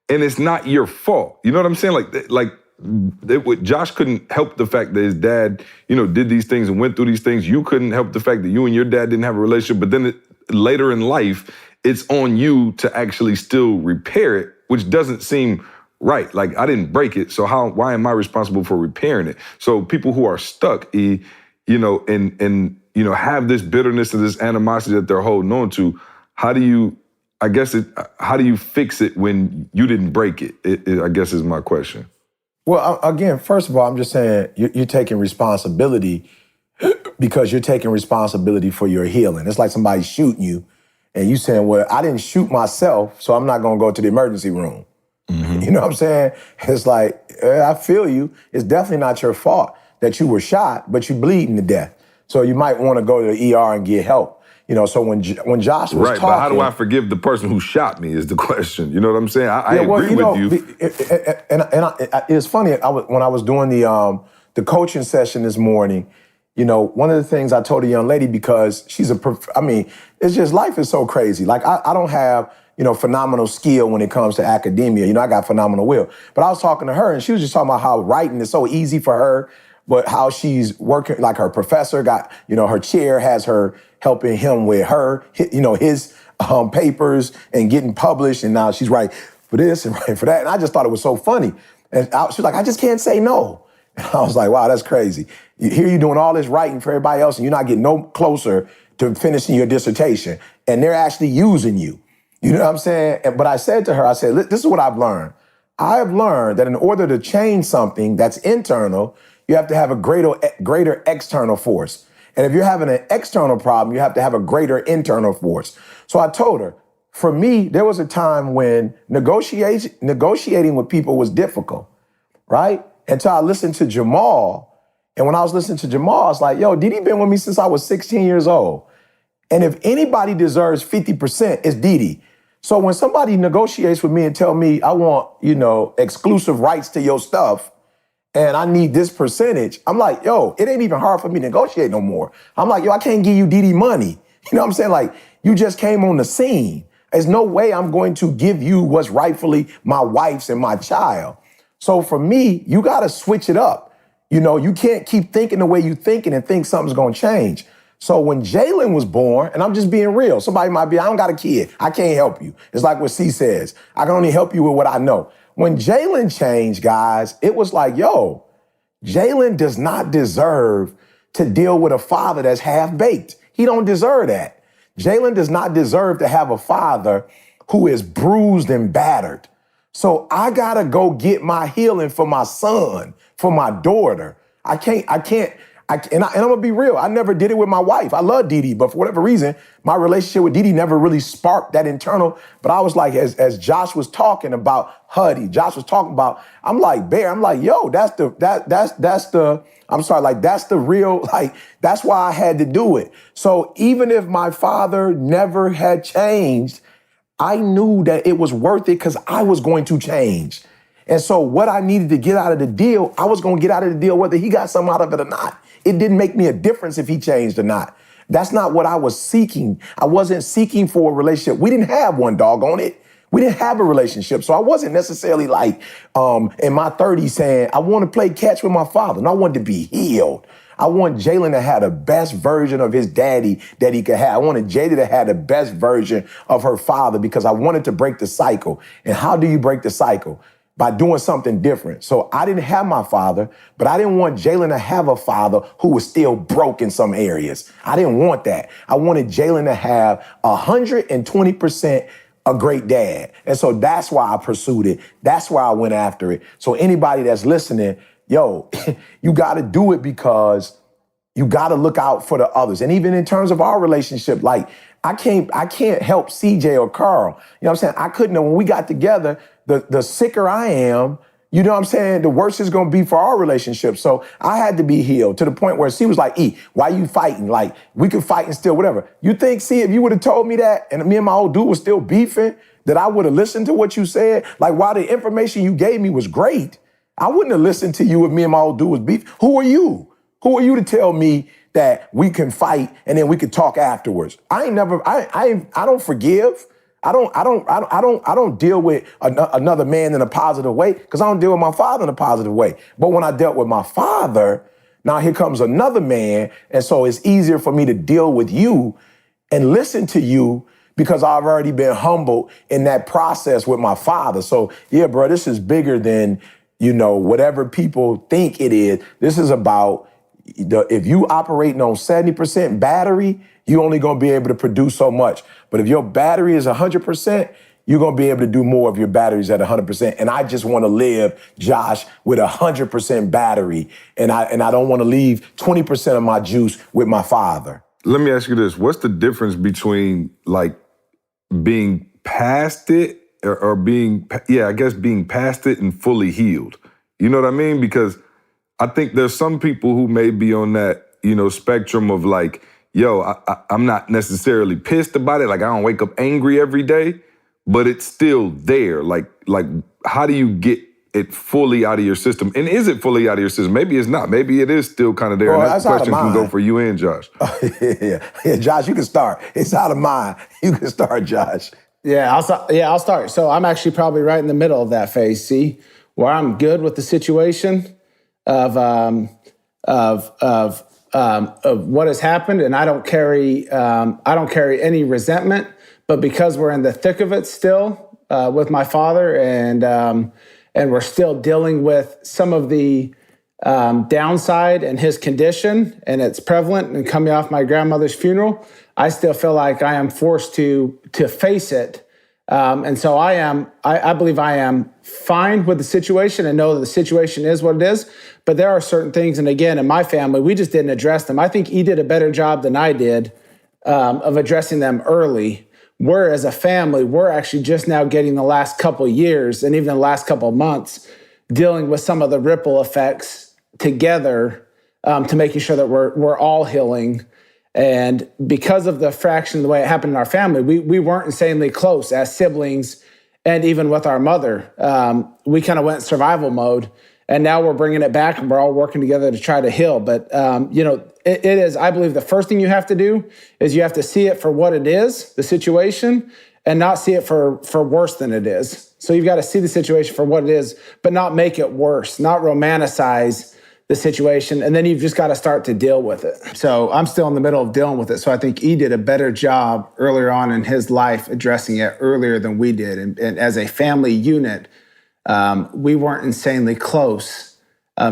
Speaker 2: and it's not your fault. You know what I'm saying? Josh couldn't help the fact that his dad, did these things and went through these things. You couldn't help the fact that you and your dad didn't have a relationship. But then later in life, it's on you to actually still repair it, which doesn't seem right. Like, I didn't break it, so why am I responsible for repairing it? So people who are stuck, and have this bitterness and this animosity that they're holding on to, how do you fix it when you didn't break it? I guess is my question.
Speaker 3: Well, again, first of all, I'm just saying you're taking responsibility because you're taking responsibility for your healing. It's like somebody shooting you and you saying, well, I didn't shoot myself, so I'm not going to go to the emergency room. Mm-hmm. You know what I'm saying? It's like, I feel you. It's definitely not your fault that you were shot, but you bleeding to death. So you might want to go to the ER and get help. So when Josh was talking...
Speaker 2: But how do I forgive the person who shot me is the question. You know what I'm saying? I agree with you.
Speaker 3: It's funny, when I was doing the coaching session this morning, one of the things I told a young lady, because she's it's just, life is so crazy. Like, I don't have, phenomenal skill when it comes to academia. I got phenomenal will. But I was talking to her, and she was just talking about how writing is so easy for her, but how she's working, like her professor got, her chair has her helping him with his papers and getting published. And now she's writing for this and writing for that. And I just thought it was so funny. And she was like, I just can't say no. And I was like, wow, that's crazy. Here you're doing all this writing for everybody else and you're not getting no closer to finishing your dissertation. And they're actually using you. You know what I'm saying? But I said to her, this is what I've learned. I have learned that in order to change something that's internal, you have to have a greater external force. And if you're having an external problem, you have to have a greater internal force. So I told her, for me, there was a time when negotiating with people was difficult, right? Until I listened to Jamal. And when I was listening to Jamal, I was like, yo, Didi been with me since I was 16 years old. And if anybody deserves 50%, it's Didi. So when somebody negotiates with me and tell me, I want, exclusive rights to your stuff, and I need this percentage, I'm like, yo, it ain't even hard for me to negotiate no more. I'm like, yo, I can't give you Didi money. You know what I'm saying? Like, you just came on the scene. There's no way I'm going to give you what's rightfully my wife's and my child. So for me, you got to switch it up. You can't keep thinking the way you're thinking and think something's going to change. So when Jalen was born, and I'm just being real, somebody might be, I don't got a kid. I can't help you. It's like what C says. I can only help you with what I know. When Jalen changed, guys, it was like, yo, Jalen does not deserve to deal with a father that's half-baked. He don't deserve that. Jalen does not deserve to have a father who is bruised and battered. So I gotta go get my healing for my son, for my daughter. And I'm gonna be real, I never did it with my wife. I love Didi, but for whatever reason, my relationship with Didi never really sparked that internal. But I was like, as Josh was talking about Huddy, Josh was talking about, I'm like, Bear, I'm like, yo, that's the real, like, that's why I had to do it. So even if my father never had changed, I knew that it was worth it because I was going to change. And so what I needed to get out of the deal, I was going to get out of the deal whether he got something out of it or not. It didn't make me a difference if he changed or not. That's not what I was seeking. I wasn't seeking for a relationship. We didn't have one, doggone it. We didn't have a relationship. So I wasn't necessarily like in my 30s saying, I want to play catch with my father. And I wanted to be healed. I want Jalen to have the best version of his daddy that he could have. I wanted Jada to have the best version of her father because I wanted to break the cycle. And how do you break the cycle? By doing something different. So I didn't have my father, but I didn't want Jalen to have a father who was still broke in some areas. I didn't want that. I wanted Jalen to have 120% a great dad. And so that's why I pursued it. That's why I went after it. So anybody that's listening, yo, you got to do it because you got to look out for the others. And even in terms of our relationship, like I can't help CJ or Carl. You know what I'm saying? I couldn't, when we got together, the sicker I am, you know what I'm saying, the worse it's going to be for our relationship. So I had to be healed to the point where she was like, E, why you fighting? Like, we could fight and still whatever. You think, see, if you would have told me that and me and my old dude was still beefing, that I would have listened to what you said? Like, while the information you gave me was great, I wouldn't have listened to you if me and my old dude was beef. Who are you? Who are you to tell me that we can fight and then we could talk afterwards? I don't forgive. I don't deal with another man in a positive way because I don't deal with my father in a positive way. But when I dealt with my father, now here comes another man. And so it's easier for me to deal with you and listen to you because I've already been humbled in that process with my father. So yeah, bro, this is bigger than, whatever people think it is. This is about if you operating on 70% battery, you only gonna be able to produce so much. But if your battery is 100%, you're gonna be able to do more if your battery's at 100%. And I just wanna live, Josh, with 100% battery. And I don't wanna leave 20% of my juice with my father.
Speaker 2: Let me ask you this. What's the difference between being past it or being past it and fully healed? You know what I mean? Because I think there's some people who may be on that, spectrum of I'm not necessarily pissed about it. Like I don't wake up angry every day, but it's still there. Like how do you get it fully out of your system? And is it fully out of your system? Maybe it's not. Maybe it is still kind of there.
Speaker 3: Well,
Speaker 2: and that question can go for you and Josh.
Speaker 3: Yeah, Josh, you can start. It's out of mine. You can start, Josh.
Speaker 4: Yeah, I'll start. So I'm actually probably right in the middle of that phase, see, where I'm good with the situation of what has happened, and I don't carry any resentment. But because we're in the thick of it still with my father, and we're still dealing with some of the downside and his condition, and it's prevalent and coming off my grandmother's funeral, I still feel like I am forced to face it. And so I believe I am fine with the situation and know that the situation is what it is. But there are certain things, and again, in my family, we just didn't address them. I think he did a better job than I did of addressing them early. We're, as a family, we're actually just now getting the last couple of years and even the last couple of months dealing with some of the ripple effects together to making sure that we're all healing. And because of the fraction of the way it happened in our family, we weren't insanely close as siblings, and even with our mother. We kind of went survival mode, and now we're bringing it back, and we're all working together to try to heal. But, it is, I believe the first thing you have to do is you have to see it for what it is, the situation, and not see it for worse than it is. So you've got to see the situation for what it is, but not make it worse, not romanticize the situation, and then you've just got to start to deal with it. So I'm still in the middle of dealing with it. So I think he did a better job earlier on in his life addressing it earlier than we did. And as a family unit, we weren't insanely close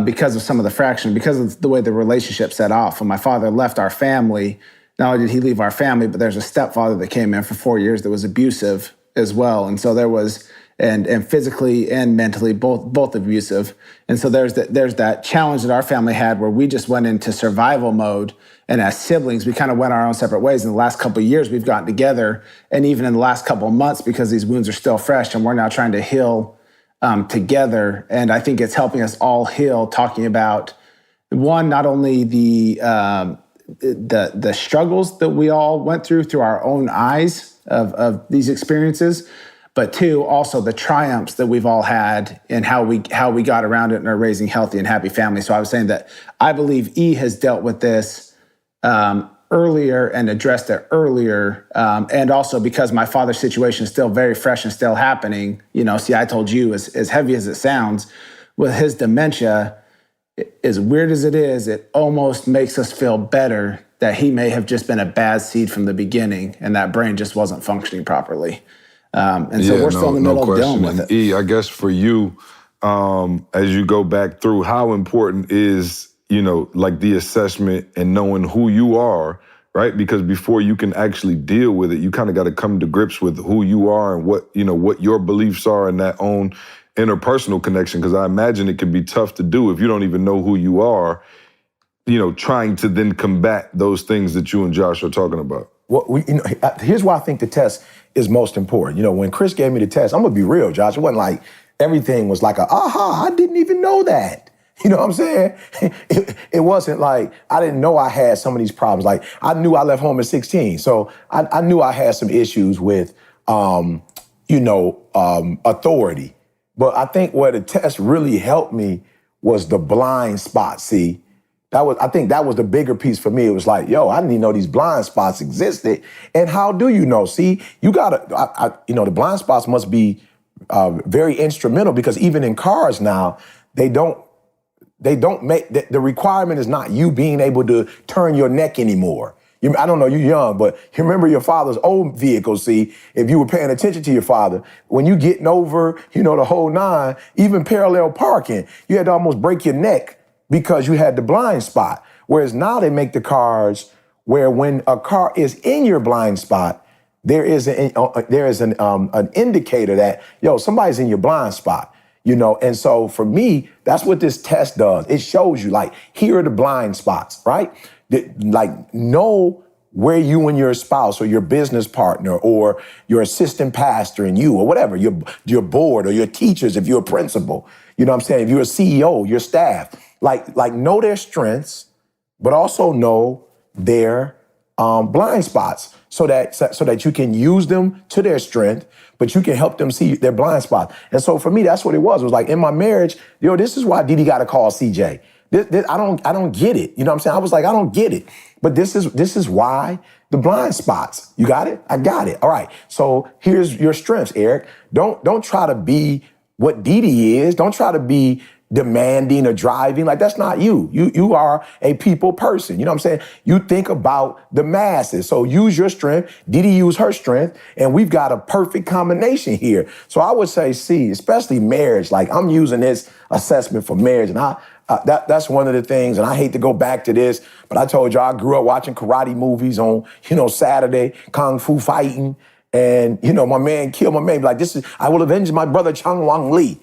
Speaker 4: because of some of the fraction, because of the way the relationship set off. When my father left our family, not only did he leave our family, but there's a stepfather that came in for 4 years that was abusive as well. And so there was, and physically and mentally, both abusive. And so there's that challenge that our family had where we just went into survival mode. And as siblings, we kind of went our own separate ways. In the last couple of years, we've gotten together. And even in the last couple of months, because these wounds are still fresh and we're now trying to heal together. And I think it's helping us all heal, talking about, one, not only the struggles that we all went through our own eyes of these experiences, but two, also the triumphs that we've all had and how we got around it and are raising healthy and happy families. So I was saying that I believe E has dealt with this earlier and addressed it earlier. And also because my father's situation is still very fresh and still happening. See, I told you, as heavy as it sounds, with his dementia, as weird as it is, it almost makes us feel better that he may have just been a bad seed from the beginning and that brain just wasn't functioning properly. And so we're still in the middle of dealing with it.
Speaker 2: E, I guess for you, as you go back through, how important is, the assessment and knowing who you are, right? Because before you can actually deal with it, you kind of got to come to grips with who you are and what your beliefs are in that own interpersonal connection. Because I imagine it can be tough to do if you don't even know who you are, trying to then combat those things that you and Josh are talking about.
Speaker 3: Well, here's why I think the test is most important. When Chris gave me the test, I'm gonna be real, Josh. It wasn't like everything was like I didn't even know that. You know what I'm saying? It wasn't like I didn't know I had some of these problems. Like I knew I left home at 16, so I knew I had some issues with, authority. But I think where the test really helped me was the blind spot. See, I think that was the bigger piece for me. It was like, yo, I didn't even know these blind spots existed. And how do you know? See, you gotta, the blind spots must be very instrumental, because even in cars now, they don't make, the requirement is not you being able to turn your neck anymore. I don't know, you're young, but you remember your father's old vehicle, see, if you were paying attention to your father, when you getting over, the whole nine, even parallel parking, you had to almost break your neck because you had the blind spot. Whereas now they make the cars where when a car is in your blind spot, there is an indicator that, somebody's in your blind spot. And so for me, that's what this test does. It shows you, like, here are the blind spots, right? Like, know where you and your spouse or your business partner or your assistant pastor and you or whatever, your board or your teachers, if you're a principal, you know what I'm saying? If you're a CEO, your staff, like know their strengths, but also know their blind spots so that you can use them to their strength, but you can help them see their blind spots. And so for me, that's what it was. It was like, in my marriage, this is why Didi got to call CJ. I don't get it. You know what I'm saying? I was like, I don't get it. But this is why the blind spots. You got it? I got it. All right. So here's your strengths, Eric. Don't try to be what Didi is. Don't try to be demanding or driving. Like, that's not you. You are a people person. You know what I'm saying? You think about the masses. So use your strength. Didi use her strength. And we've got a perfect combination here. So I would say, see, especially marriage, like, I'm using this assessment for marriage. And that's one of the things, and I hate to go back to this, but I told you I grew up watching karate movies on, Saturday, kung fu fighting, and, my man killed my man. Like, I will avenge my brother Chung Wang Lee,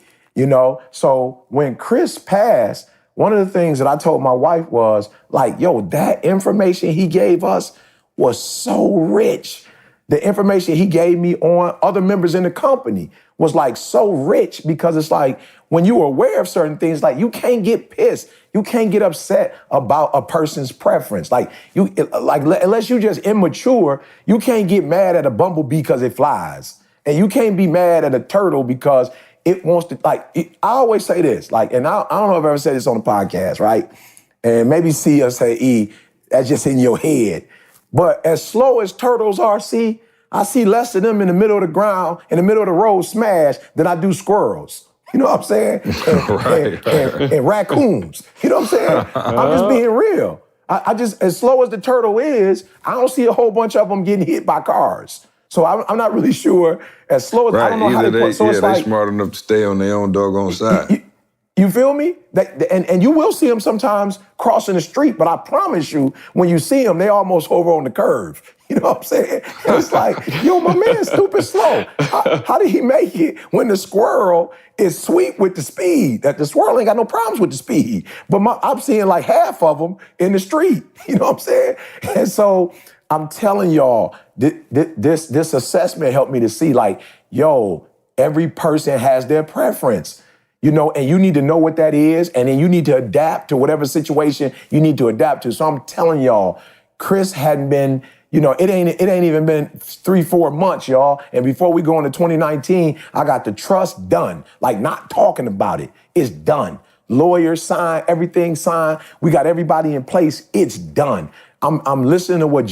Speaker 3: So when Chris passed, one of the things that I told my wife was, like, yo, that information he gave us was so rich. The information he gave me on other members in the company was, like, so rich, because it's like, when you are aware of certain things, like, you can't get pissed. You can't get upset about a person's preference. Like, unless you just immature, you can't get mad at a bumblebee because it flies. And you can't be mad at a turtle because it wants to, I always say this, like, and I don't know if I've ever said this on the podcast, right? And maybe C or say E, that's just in your head. But as slow as turtles are, I see less of them in the middle of the ground, in the middle of the road smash, than I do squirrels. You know what I'm saying? And raccoons. You know what I'm saying? I'm just being real. I just, as slow as the turtle is, I don't see a whole bunch of them getting hit by cars. So I'm not really sure. As slow as, I don't know how they put. So it's
Speaker 2: they
Speaker 3: like,
Speaker 2: smart enough to stay on their own doggone side.
Speaker 3: You feel me? And you will see them sometimes crossing the street, but I promise you, when you see them, they almost over on the curve. You know what I'm saying? And it's like, yo, my man's stupid slow. How did he make it when the squirrel is sweet with the speed? That the squirrel ain't got no problems with the speed. But I'm seeing like half of them in the street. You know what I'm saying? And so I'm telling y'all, this assessment helped me to see, like, yo, every person has their preference. And you need to know what that is, and then you need to adapt to whatever situation you need to adapt to. So I'm telling y'all, Chris hadn't been, it ain't even been 3-4 months, y'all. And before we go into 2019, I got the trust done. Like, not talking about it. It's done. Lawyers signed, everything signed. We got everybody in place. It's done. I'm listening to what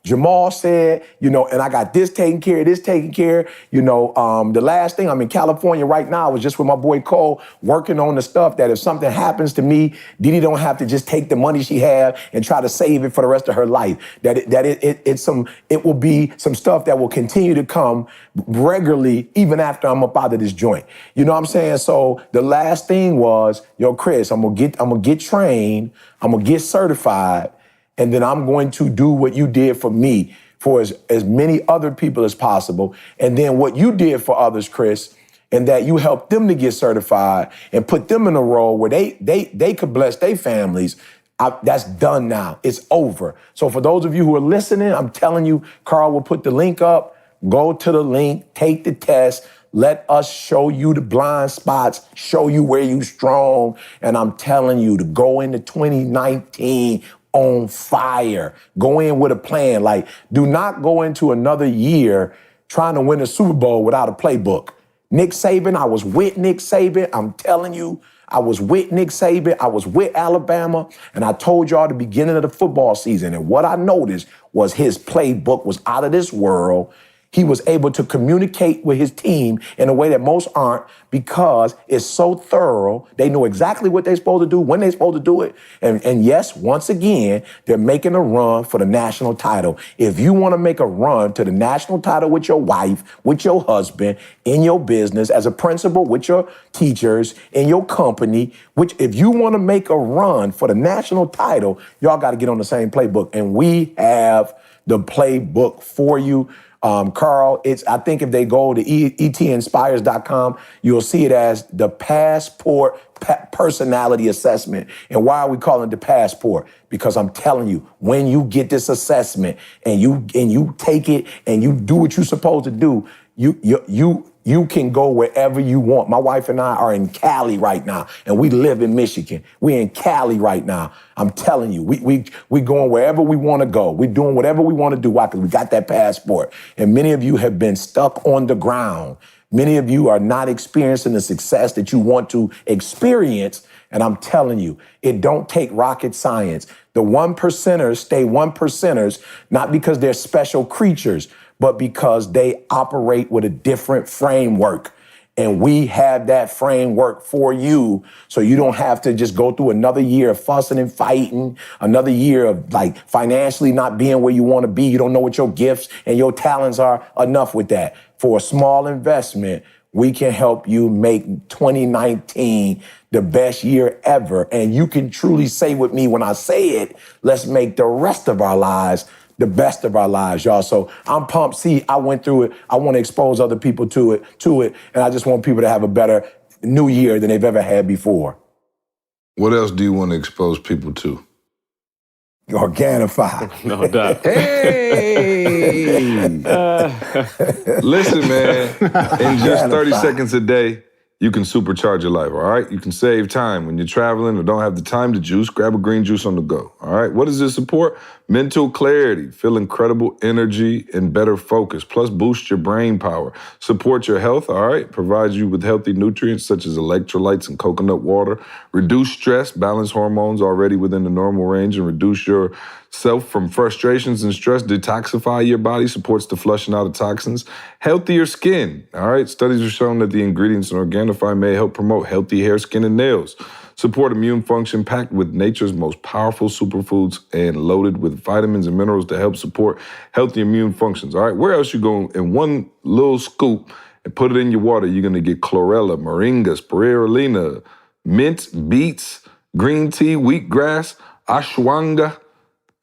Speaker 3: Jamal said, and I got this taken care, the last thing, I'm in California right now. I was just with my boy Cole working on the stuff that if something happens to me, Didi don't have to just take the money she have and try to save it for the rest of her life. It will be some stuff that will continue to come regularly even after I'm up out of this joint. You know what I'm saying? So the last thing was, yo, Chris, I'm gonna get trained, I'm gonna get certified, and then I'm going to do what you did for me, for as many other people as possible. And then what you did for others, Chris, and that you helped them to get certified and put them in a role where they could bless their families. That's done now. It's over. So for those of you who are listening, I'm telling you, Carl will put the link up. Go to the link, take the test. Let us show you the blind spots, show you where you strong. And I'm telling you to go into 2019 on fire. Go in with a plan. Like, do not go into another year trying to win a Super Bowl without a playbook. Nick Saban, I was with Nick Saban. I'm telling you, I was with Nick Saban. I was with Alabama. And I told y'all at the beginning of the football season. And what I noticed was his playbook was out of this world. He was able to communicate with his team in a way that most aren't because it's so thorough. They know exactly what they're supposed to do, when they're supposed to do it. And yes, once again, they're making a run for the national title. If you want to make a run to the national title with your wife, with your husband, in your business, as a principal, with your teachers, in your company, which if you want to make a run for the national title, y'all got to get on the same playbook. And we have the playbook for you. Carl, I think if they go to etinspires.com, you'll see it as the Passport Personality Assessment. And why are we calling it the Passport? Because I'm telling you, when you get this assessment and you take it and you do what you're supposed to do, you can go wherever you want. My wife and I are in Cali right now, and we live in Michigan. We're in Cali right now. I'm telling you, we going wherever we want to go. We're doing whatever we want to do. Why? Because we got that passport. And many of you have been stuck on the ground. Many of you are not experiencing the success that you want to experience. And I'm telling you, it don't take rocket science. The 1%ers stay 1%ers, not because they're special creatures, but because they operate with a different framework. And we have that framework for you, so you don't have to just go through another year of fussing and fighting, another year of like financially not being where you want to be. You don't know what your gifts and your talents are. Enough with that. For a small investment, we can help you make 2019 the best year ever. And you can truly say with me when I say it, let's make the rest of our lives the best of our lives, y'all. So I'm pumped. See, I went through it. I want to expose other people to it. And I just want people to have a better new year than they've ever had before.
Speaker 2: What else do you want to expose people to?
Speaker 3: Organifi.
Speaker 1: No doubt.
Speaker 2: Hey! Listen, man, in just 30 seconds a day, you can supercharge your life, all right? You can save time when you're traveling or don't have the time to juice. Grab a green juice on the go, all right? What does this support? Mental clarity, feel incredible energy and better focus, plus boost your brain power. Support your health, all right? Provides you with healthy nutrients such as electrolytes and coconut water. Reduce stress, balance hormones already within the normal range, and reduce yourself from frustrations and stress. Detoxify your body, supports the flushing out of toxins. Healthier skin, all right? Studies have shown that the ingredients in Organifi may help promote healthy hair, skin, and nails. Support immune function, packed with nature's most powerful superfoods and loaded with vitamins and minerals to help support healthy immune functions. All right, where else you go in one little scoop and put it in your water? You're going to get chlorella, moringa, spirulina, mint, beets, green tea, wheatgrass, ashwagandha,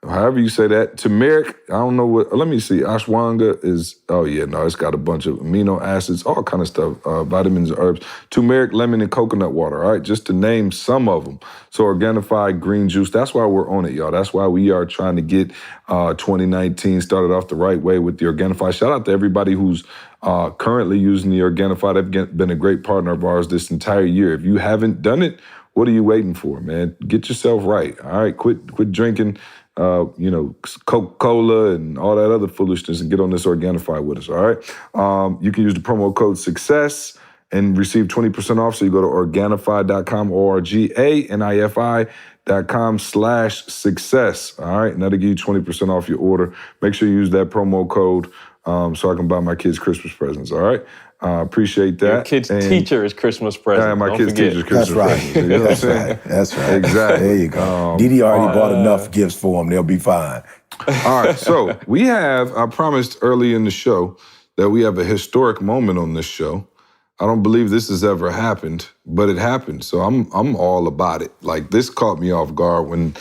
Speaker 2: however you say that, turmeric. I don't know what, let me see. Ashwagandha is, it's got a bunch of amino acids, all kind of stuff, vitamins, herbs. Turmeric, lemon, and coconut water, all right? Just to name some of them. So Organifi green juice, that's why we're on it, y'all. That's why we are trying to get 2019 started off the right way with the Organifi. Shout out to everybody who's currently using the Organifi. They've been a great partner of ours this entire year. If you haven't done it, what are you waiting for, man? Get yourself right, all right? Quit drinking Coca-Cola and all that other foolishness and get on this Organifi with us, all right? You can use the promo code SUCCESS and receive 20% off. So you go to Organifi.com, Organifi.com/success, all right? And that'll give you 20% off your order. Make sure you use that promo code so I can buy my kids Christmas presents, all right? Appreciate that.
Speaker 1: Your kid's teacher's Christmas present.
Speaker 2: Yeah, my kid's teacher's Christmas present.
Speaker 3: That's right.
Speaker 2: You know what I'm saying?
Speaker 3: That's right.
Speaker 2: Exactly.
Speaker 3: There you go. Didi already bought enough gifts for them. They'll be fine.
Speaker 2: All right, so I promised early in the show that we have a historic moment on this show. I don't believe this has ever happened, but it happened. So I'm all about it. Like, this caught me off guard when,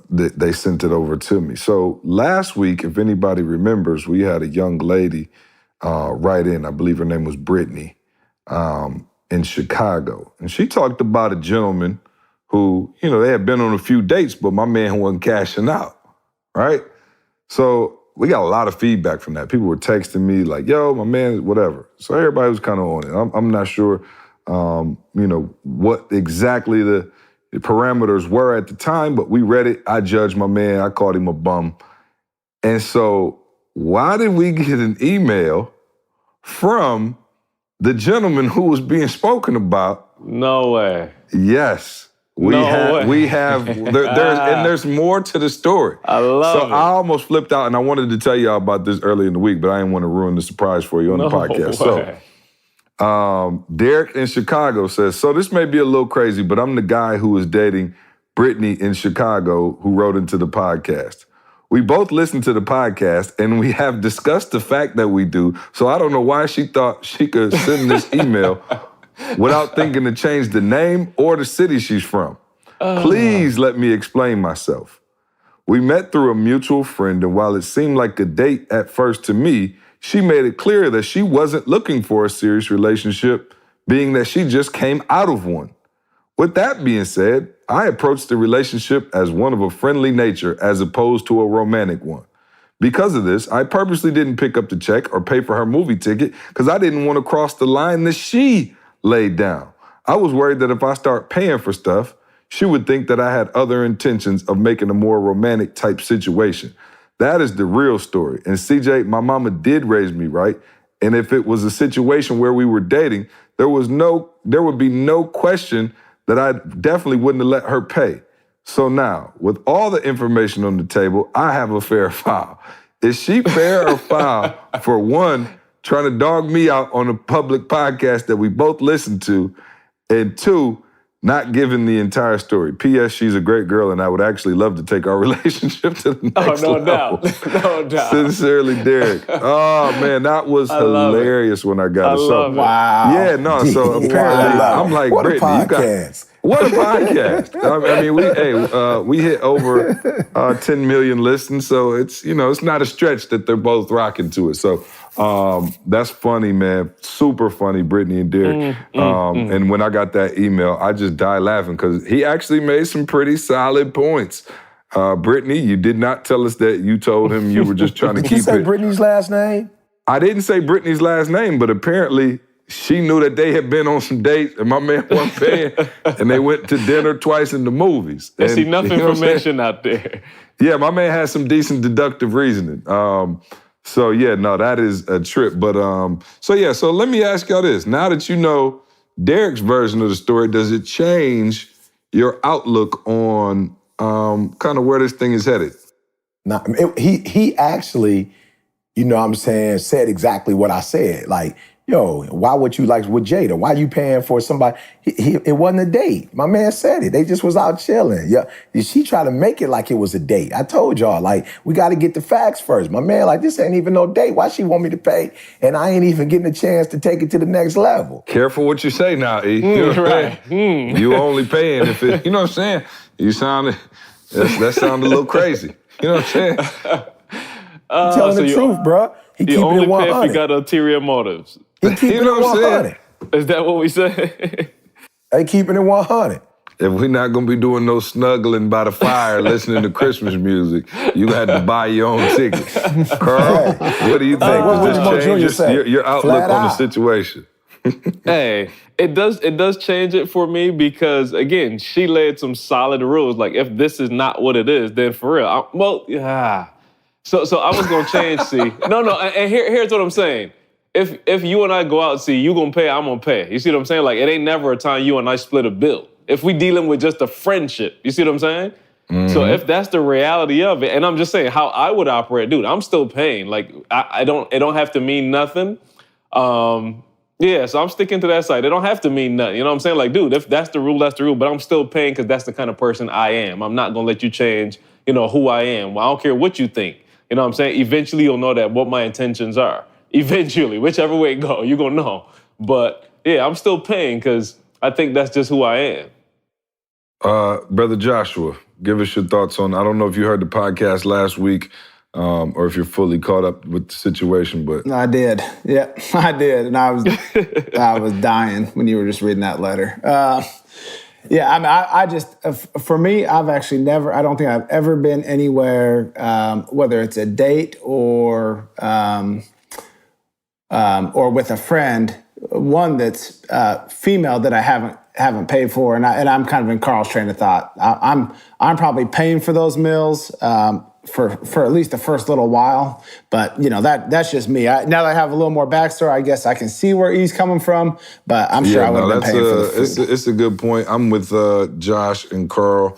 Speaker 2: they sent it over to me. So last week, if anybody remembers, we had a young lady write in. I believe her name was Brittany, in Chicago. And she talked about a gentleman who, they had been on a few dates, but my man wasn't cashing out, right? So we got a lot of feedback from that. People were texting me like, yo, my man, whatever. So everybody was kind of on it. I'm not sure, what exactly the parameters were at the time, but we read it. I judged my man. I called him a bum. And so why did we get an email from the gentleman who was being spoken about.
Speaker 1: No way.
Speaker 2: Yes. We have, and there's more to the story.
Speaker 1: I love it.
Speaker 2: I almost flipped out, and I wanted to tell y'all about this early in the week, but I didn't want to ruin the surprise for you on the podcast.
Speaker 1: Way.
Speaker 2: So, Derek in Chicago says, so this may be a little crazy, but I'm the guy who was dating Brittany in Chicago who wrote into the podcast. We both listen to the podcast, and we have discussed the fact that we do, so I don't know why she thought she could send this email without thinking to change the name or the city she's from. Please let me explain myself. We met through a mutual friend, and while it seemed like a date at first to me, she made it clear that she wasn't looking for a serious relationship, being that she just came out of one. With that being said, I approached the relationship as one of a friendly nature as opposed to a romantic one. Because of this, I purposely didn't pick up the check or pay for her movie ticket because I didn't want to cross the line that she laid down. I was worried that if I start paying for stuff, she would think that I had other intentions of making a more romantic type situation. That is the real story. And CJ, my mama did raise me right. And if it was a situation where we were dating, there would be no question that I definitely wouldn't have let her pay. So now, with all the information on the table, I have a fair foul. Is she fair or foul for one, trying to dog me out on a public podcast that we both listen to, and two, not giving the entire story? P.S. She's a great girl, and I would actually love to take our relationship to the next level.
Speaker 1: No doubt.
Speaker 2: Sincerely, Derek. Oh, man, that was hilarious when I got it. So,
Speaker 4: wow.
Speaker 2: Yeah, no, so apparently, I'm like,
Speaker 3: what
Speaker 2: Brittany,
Speaker 3: a podcast.
Speaker 2: What a podcast. I mean, we hit over 10 million listens, so it's not a stretch that they're both rocking to it. So that's funny, man. Super funny, Brittany and Derek. And when I got that email, I just died laughing because he actually made some pretty solid points. Brittany, you did not tell us that you told him you were just trying to keep it.
Speaker 3: Did you say Brittany's last name?
Speaker 2: I didn't say Brittany's last name, but apparently she knew that they had been on some dates and my man wasn't paying, and they went to dinner twice in the movies.
Speaker 1: I see enough information out there.
Speaker 2: Yeah, my man has some decent deductive reasoning. So yeah, no, that is a trip. But so let me ask y'all this. Now that you know Derek's version of the story, does it change your outlook on kind of where this thing is headed?
Speaker 3: No, he actually, said exactly what I said. Like, yo, why would you like with Jada? Why you paying for somebody? It wasn't a date. My man said it. They just was out chilling. Yeah, she tried to make it like it was a date. I told y'all, like, we got to get the facts first. My man, like, this ain't even no date. Why she want me to pay? And I ain't even getting a chance to take it to the next level.
Speaker 2: Careful what you say now, E. You know
Speaker 1: right.
Speaker 2: You only paying if it, you know what I'm saying? That sounded a little crazy. You know what I'm saying?
Speaker 3: Telling the truth, bro. He keeping
Speaker 1: only
Speaker 3: it 100.
Speaker 1: pay if you got ulterior motives.
Speaker 3: He keeping
Speaker 2: know
Speaker 3: it
Speaker 2: what I'm
Speaker 3: 100.
Speaker 1: Is that what we say?
Speaker 3: They keeping it 100.
Speaker 2: If we're not gonna be doing no snuggling by the fire, listening to Christmas music, you had to buy your own tickets. Carl, what do you think? Does this change your outlook on the situation?
Speaker 1: Hey, it does change it for me because, again, she laid some solid rules. Like, if this is not what it is, then for real, So I was gonna change. See, no, and here's what I'm saying. If you and I go out, see, you gonna pay, I'm gonna pay. You see what I'm saying? Like, it ain't never a time you and I split a bill. If we dealing with just a friendship, you see what I'm saying? Mm-hmm. So if that's the reality of it, and I'm just saying how I would operate, dude, I'm still paying. Like, it don't have to mean nothing. Yeah, so I'm sticking to that side. It don't have to mean nothing. You know what I'm saying? Like, dude, if that's the rule, that's the rule. But I'm still paying because that's the kind of person I am. I'm not gonna let you change, who I am. Well, I don't care what you think. You know what I'm saying? Eventually, you'll know that what my intentions are. Eventually, whichever way it go, you're gonna know. But yeah, I'm still paying because I think that's just who I am.
Speaker 2: Brother Joshua, give us your thoughts on, I don't know if you heard the podcast last week or if you're fully caught up with the situation, but.
Speaker 4: I did. Yeah, I did. And I was dying when you were just reading that letter. Yeah, I mean, I just, for me, I've actually never, I don't think I've ever been anywhere, whether it's a date or with a friend, one that's female that I haven't paid for, and I'm kind of in Carl's train of thought. I'm probably paying for those meals for at least the first little while. But, that's just me. Now that I have a little more backstory, I guess I can see where he's coming from, but I'm sure I would have been paying for the food.
Speaker 2: It's a good point. I'm with Josh and Carl.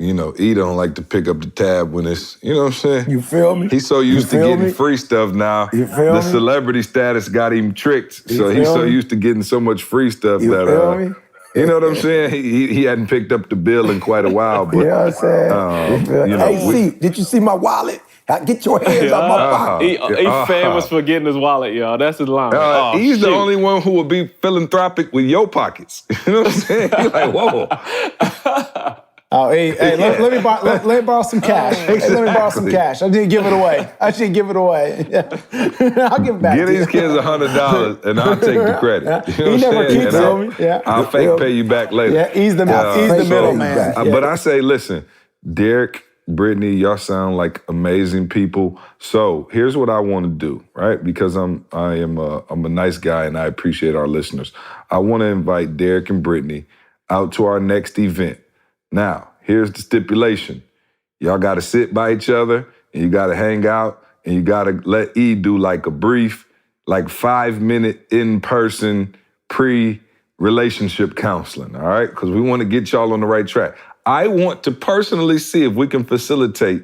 Speaker 2: E don't like to pick up the tab when it's, you know what I'm saying?
Speaker 3: You feel me?
Speaker 2: He's so used to getting free stuff now.
Speaker 3: You feel
Speaker 2: the
Speaker 3: me?
Speaker 2: celebrity status got him tricked. So he's so used to getting so much free stuff
Speaker 3: You
Speaker 2: that
Speaker 3: feel me?
Speaker 2: you know what I'm saying? He hadn't picked up the bill in quite a while. But,
Speaker 3: you know what I'm saying? Hey, did you see my wallet? Get your hands out my pocket.
Speaker 1: He's famous for getting his wallet, y'all. That's his line.
Speaker 2: He's the only one who will be philanthropic with your pockets. You know what I'm saying? He's like, whoa.
Speaker 4: Hey, let me borrow some cash. Hey, let me borrow some cash. I didn't give it away. I'll give it back.
Speaker 2: Give these kids $100 and I'll take the credit. You know
Speaker 4: he never keeps it.
Speaker 2: I'll fake pay you back later.
Speaker 4: Yeah, he's the middle man.
Speaker 2: But I say, listen, Derek, Brittany, y'all sound like amazing people. So here's what I want to do, right? Because I'm a nice guy and I appreciate our listeners. I want to invite Derek and Brittany out to our next event. Now, here's the stipulation. Y'all got to sit by each other and you got to hang out and you got to let E do like a brief, 5-minute in-person pre-relationship counseling, all right? Because we want to get y'all on the right track. I want to personally see if we can facilitate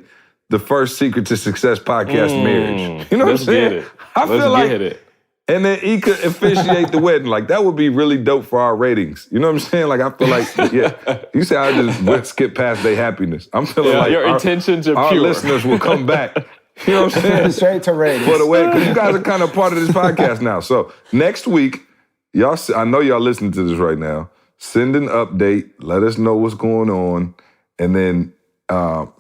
Speaker 2: the first Secret to Success podcast marriage. You know what I'm saying?
Speaker 1: Get it. Let's get it.
Speaker 2: And then he could officiate the wedding. That would be really dope for our ratings. You know what I'm saying? I feel like, you say I just went skip past their happiness. I'm feeling like
Speaker 1: your intentions are pure.
Speaker 2: Our listeners will come back. You know what I'm saying?
Speaker 4: Straight to ratings.
Speaker 2: For the wedding, because you guys are kind of part of this podcast now. So next week, I know y'all listening to this right now. Send an update. Let us know what's going on. And then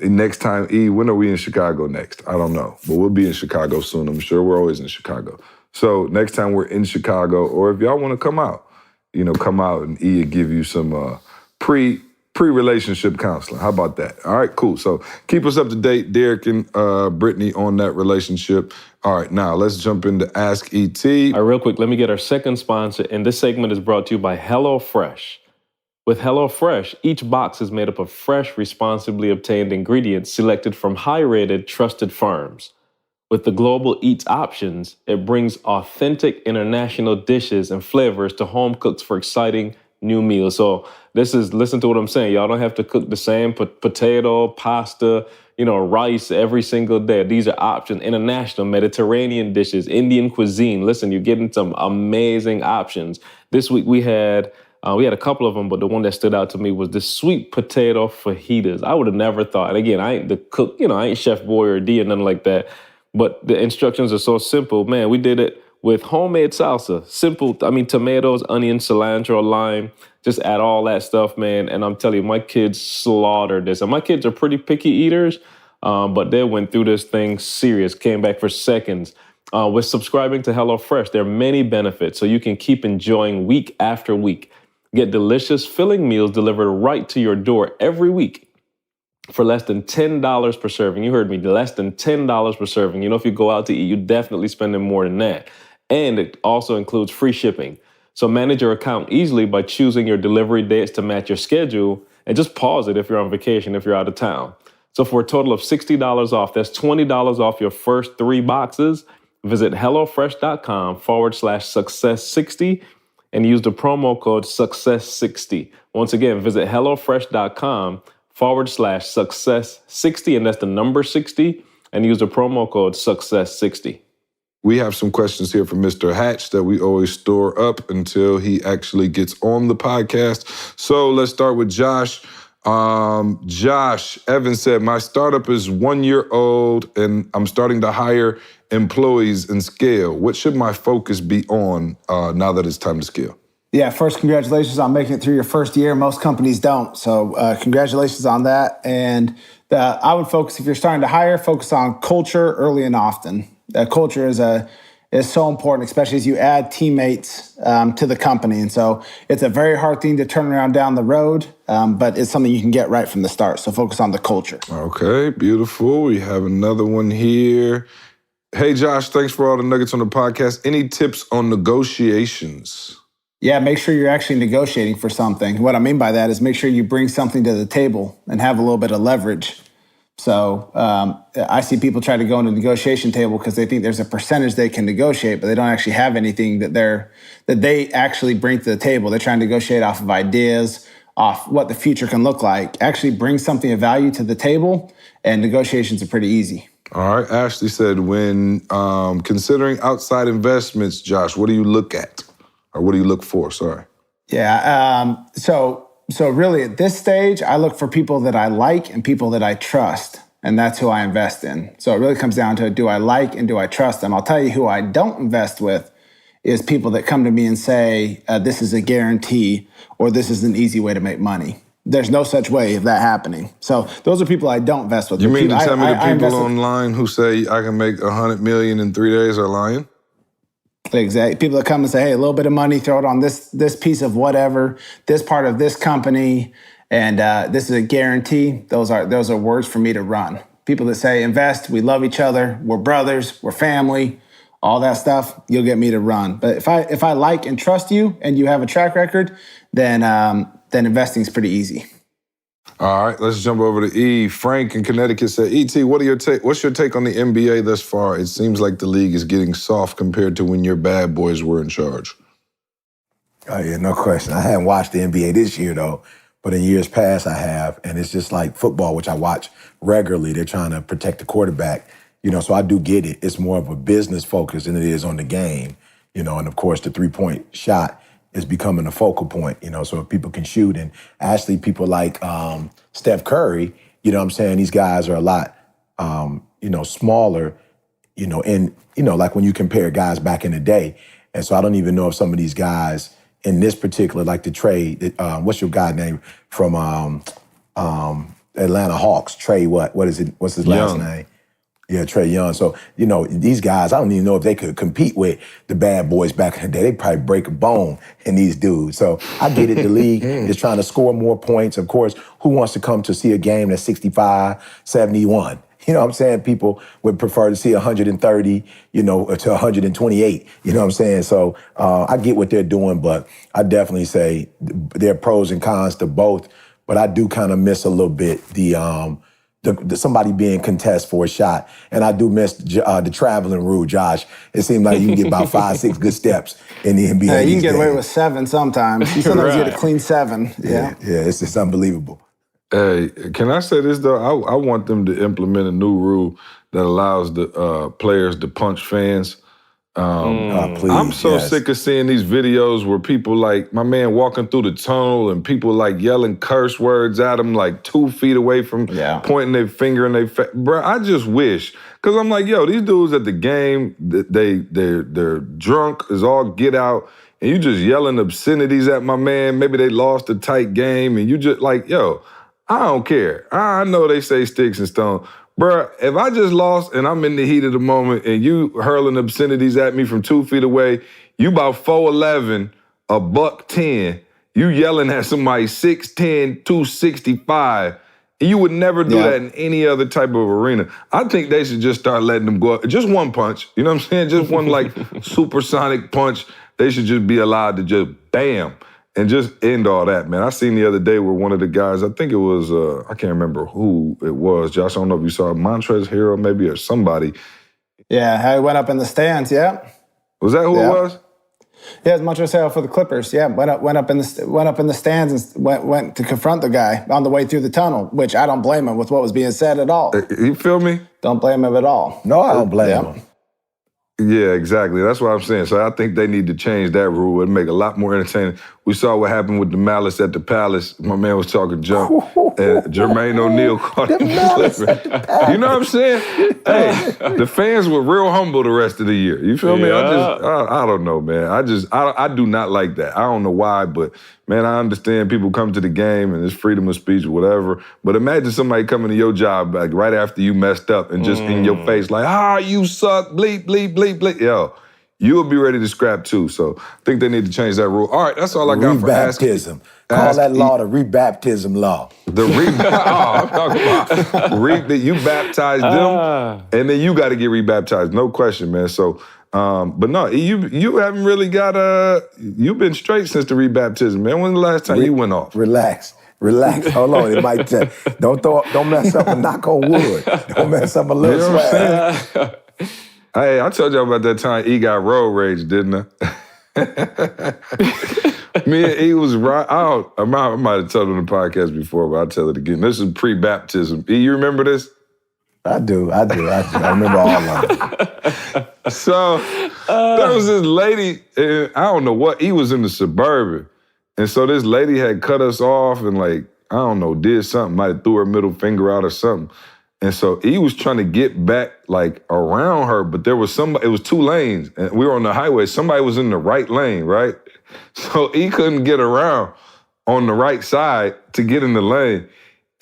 Speaker 2: next time, E, when are we in Chicago next? I don't know. But we'll be in Chicago soon. I'm sure we're always in Chicago. So next time we're in Chicago, or if y'all want to come out, and E will give you some pre-relationship counseling. How about that? All right, cool. So keep us up to date, Derek and Brittany, on that relationship. All right, now let's jump into Ask ET.
Speaker 1: All right, real quick, let me get our second sponsor. And this segment is brought to you by HelloFresh. With HelloFresh, each box is made up of fresh, responsibly obtained ingredients selected from high-rated, trusted farms. With the global eats options, it brings authentic international dishes and flavors to home cooks for exciting new meals. So listen to what I'm saying. Y'all don't have to cook the same potato, pasta, rice every single day. These are options, international, Mediterranean dishes, Indian cuisine. Listen, you're getting some amazing options. This week we had a couple of them, but the one that stood out to me was the sweet potato fajitas. I would have never thought. And again, I ain't the cook, I ain't Chef Boy or D or nothing like that. But the instructions are so simple. Man, we did it with homemade salsa. Simple, tomatoes, onion, cilantro, lime. Just add all that stuff, man. And I'm telling you, my kids slaughtered this. And my kids are pretty picky eaters, but they went through this thing serious, came back for seconds. With subscribing to HelloFresh, there are many benefits, so you can keep enjoying week after week. Get delicious, filling meals delivered right to your door every week for less than $10 per serving. You heard me, less than $10 per serving. If you go out to eat, you're definitely spending more than that. And it also includes free shipping. So manage your account easily by choosing your delivery dates to match your schedule, and just pause it if you're on vacation, if you're out of town. So for a total of $60 off, that's $20 off your first 3 boxes. Visit HelloFresh.com/success60 and use the promo code success60. Once again, visit HelloFresh.com/success60, and that's the number 60, and use the promo code success60.
Speaker 2: We have some questions here from Mr. Hatch that we always store up until he actually gets on the podcast. So let's start with Josh. Josh, Evans said, my startup is 1 year old and I'm starting to hire employees and scale. What should my focus be on now that it's time to scale?
Speaker 4: Yeah, first, congratulations on making it through your first year. Most companies don't. So congratulations on that. And I would focus, if you're starting to hire, focus on culture early and often. Culture is so important, especially as you add teammates to the company. And so it's a very hard thing to turn around down the road, but it's something you can get right from the start. So focus on the culture.
Speaker 2: Okay, beautiful. We have another one here. Hey, Josh, thanks for all the nuggets on the podcast. Any tips on negotiations?
Speaker 4: Yeah, make sure you're actually negotiating for something. What I mean by that is make sure you bring something to the table and have a little bit of leverage. So I see people try to go on a negotiation table because they think there's a percentage they can negotiate, but they don't actually have anything that they actually bring to the table. They're trying to negotiate off of ideas, off what the future can look like. Actually bring something of value to the table, and negotiations are pretty easy.
Speaker 2: All right. Ashley said, when considering outside investments, Josh, what do you look at? Or what do you look for? Sorry.
Speaker 4: Yeah. So really at this stage, I look for people that I like and people that I trust. And that's who I invest in. So it really comes down to, do I like and do I trust them? I'll tell you who I don't invest with is people that come to me and say, this is a guarantee, or this is an easy way to make money. There's no such way of that happening. So those are people I don't invest with.
Speaker 2: You mean to tell me the people
Speaker 4: with
Speaker 2: online who say I can make $100 million in 3 days are lying?
Speaker 4: Exactly. People that come and say, hey, a little bit of money, throw it on this piece of whatever, this part of this company, and this is a guarantee. Those are words for me to run. People that say, invest, we love each other, we're brothers, we're family, all that stuff, you'll get me to run. But if I like and trust you and you have a track record, then investing is pretty easy.
Speaker 2: All right, let's jump over to E. Frank in Connecticut said, E.T., what's your take on the NBA thus far? It seems like the league is getting soft compared to when your bad boys were in charge.
Speaker 3: Oh, yeah, no question. I haven't watched the NBA this year, though, but in years past I have, and it's just like football, which I watch regularly. They're trying to protect the quarterback, so I do get it. It's more of a business focus than it is on the game, and of course the three-point shot is becoming a focal point, so if people can shoot. And actually people like Steph Curry, these guys are a lot, smaller, like when you compare guys back in the day. And so I don't even know if some of these guys in this particular, like the Trey, what's your guy name from Atlanta Hawks? Trey what is it? What's his last name? Yeah, Trae Young. So, these guys, I don't even know if they could compete with the bad boys back in the day. They'd probably break a bone in these dudes. So I get it. The league is trying to score more points. Of course, who wants to come to see a game that's 65, 71? You know what I'm saying? People would prefer to see 130, to 128. You know what I'm saying? So I get what they're doing, but I definitely say there are pros and cons to both. But I do kind of miss a little bit the somebody being contest for a shot. And I do miss the traveling rule, Josh. It seems like you can get about 5, 6 good steps in the NBA.
Speaker 4: Yeah, you can get away with 7 sometimes. You sometimes get a clean 7.
Speaker 3: Yeah, it's just unbelievable.
Speaker 2: Hey, can I say this, though? I want them to implement a new rule that allows the players to punch fans.
Speaker 3: Please,
Speaker 2: I'm so sick of seeing these videos where people like my man walking through the tunnel and people like yelling curse words at him like 2 feet away from pointing their finger in their face. Bro, I just wish. Because I'm like, these dudes at the game, they're drunk as all get out, and you just yelling obscenities at my man. Maybe they lost a tight game, and you just like, I don't care. I know they say sticks and stones. Bruh, if I just lost and I'm in the heat of the moment and you hurling obscenities at me from 2 feet away, you about 4'11", $110, you yelling at somebody 6'10", 265, and you would never do that in any other type of arena. I think they should just start letting them go up. Just one punch, you know what I'm saying? Just one like supersonic punch. They should just be allowed to just bam. And just end all that, man. I seen the other day where one of the guys, I think it was, I can't remember who it was. Josh, I don't know if you saw Montrezl Harrell maybe or somebody.
Speaker 4: Yeah, how he went up in the stands,
Speaker 2: Was that who it was?
Speaker 4: Yeah, it was Montrezl Harrell for the Clippers. Yeah, went up in the stands and went to confront the guy on the way through the tunnel, which I don't blame him with what was being said at all.
Speaker 2: You feel me?
Speaker 4: Don't blame him at all.
Speaker 3: No, I don't blame him.
Speaker 2: Yeah, exactly. That's what I'm saying. So I think they need to change that rule and make it a lot more entertaining. We saw what happened with the Malice at the Palace. My man was talking junk, and Jermaine O'Neal caught him slipping. You know what I'm saying? Hey, the fans were real humble the rest of the year. You feel me? I don't know, man. I do not like that. I don't know why, but man, I understand people come to the game and it's freedom of speech or whatever. But imagine somebody coming to your job like right after you messed up and just in your face like, you suck, bleep, bleep, bleep, bleep. Yo, you'll be ready to scrap too. So I think they need to change that rule. All right, that's all I got for
Speaker 3: Rebaptism. Call that law the rebaptism law.
Speaker 2: The I'm talking about you baptize them, and then you got to get rebaptized. No question, man. So, but no, you haven't really got you've been straight since the rebaptism, man. When's the last time you went off?
Speaker 3: Relax. Relax. Hold on. It might don't mess up and knock on wood. Don't mess up a little
Speaker 2: You know what I'm
Speaker 3: swag.
Speaker 2: Hey, I told y'all about that time E got road rage, didn't I? Me and E was right out. I might have told it on the podcast before, but I'll tell it again. This is pre-baptism. E, you remember this?
Speaker 3: I do. I remember all of it.
Speaker 2: So there was this lady, and I don't know what, E was in the Suburban. And so this lady had cut us off and like, I don't know, did something, might have threw her middle finger out or something. And so E was trying to get back like around her, but there was it was 2 lanes and we were on the highway. Somebody was in the right lane, right? So E couldn't get around on the right side to get in the lane.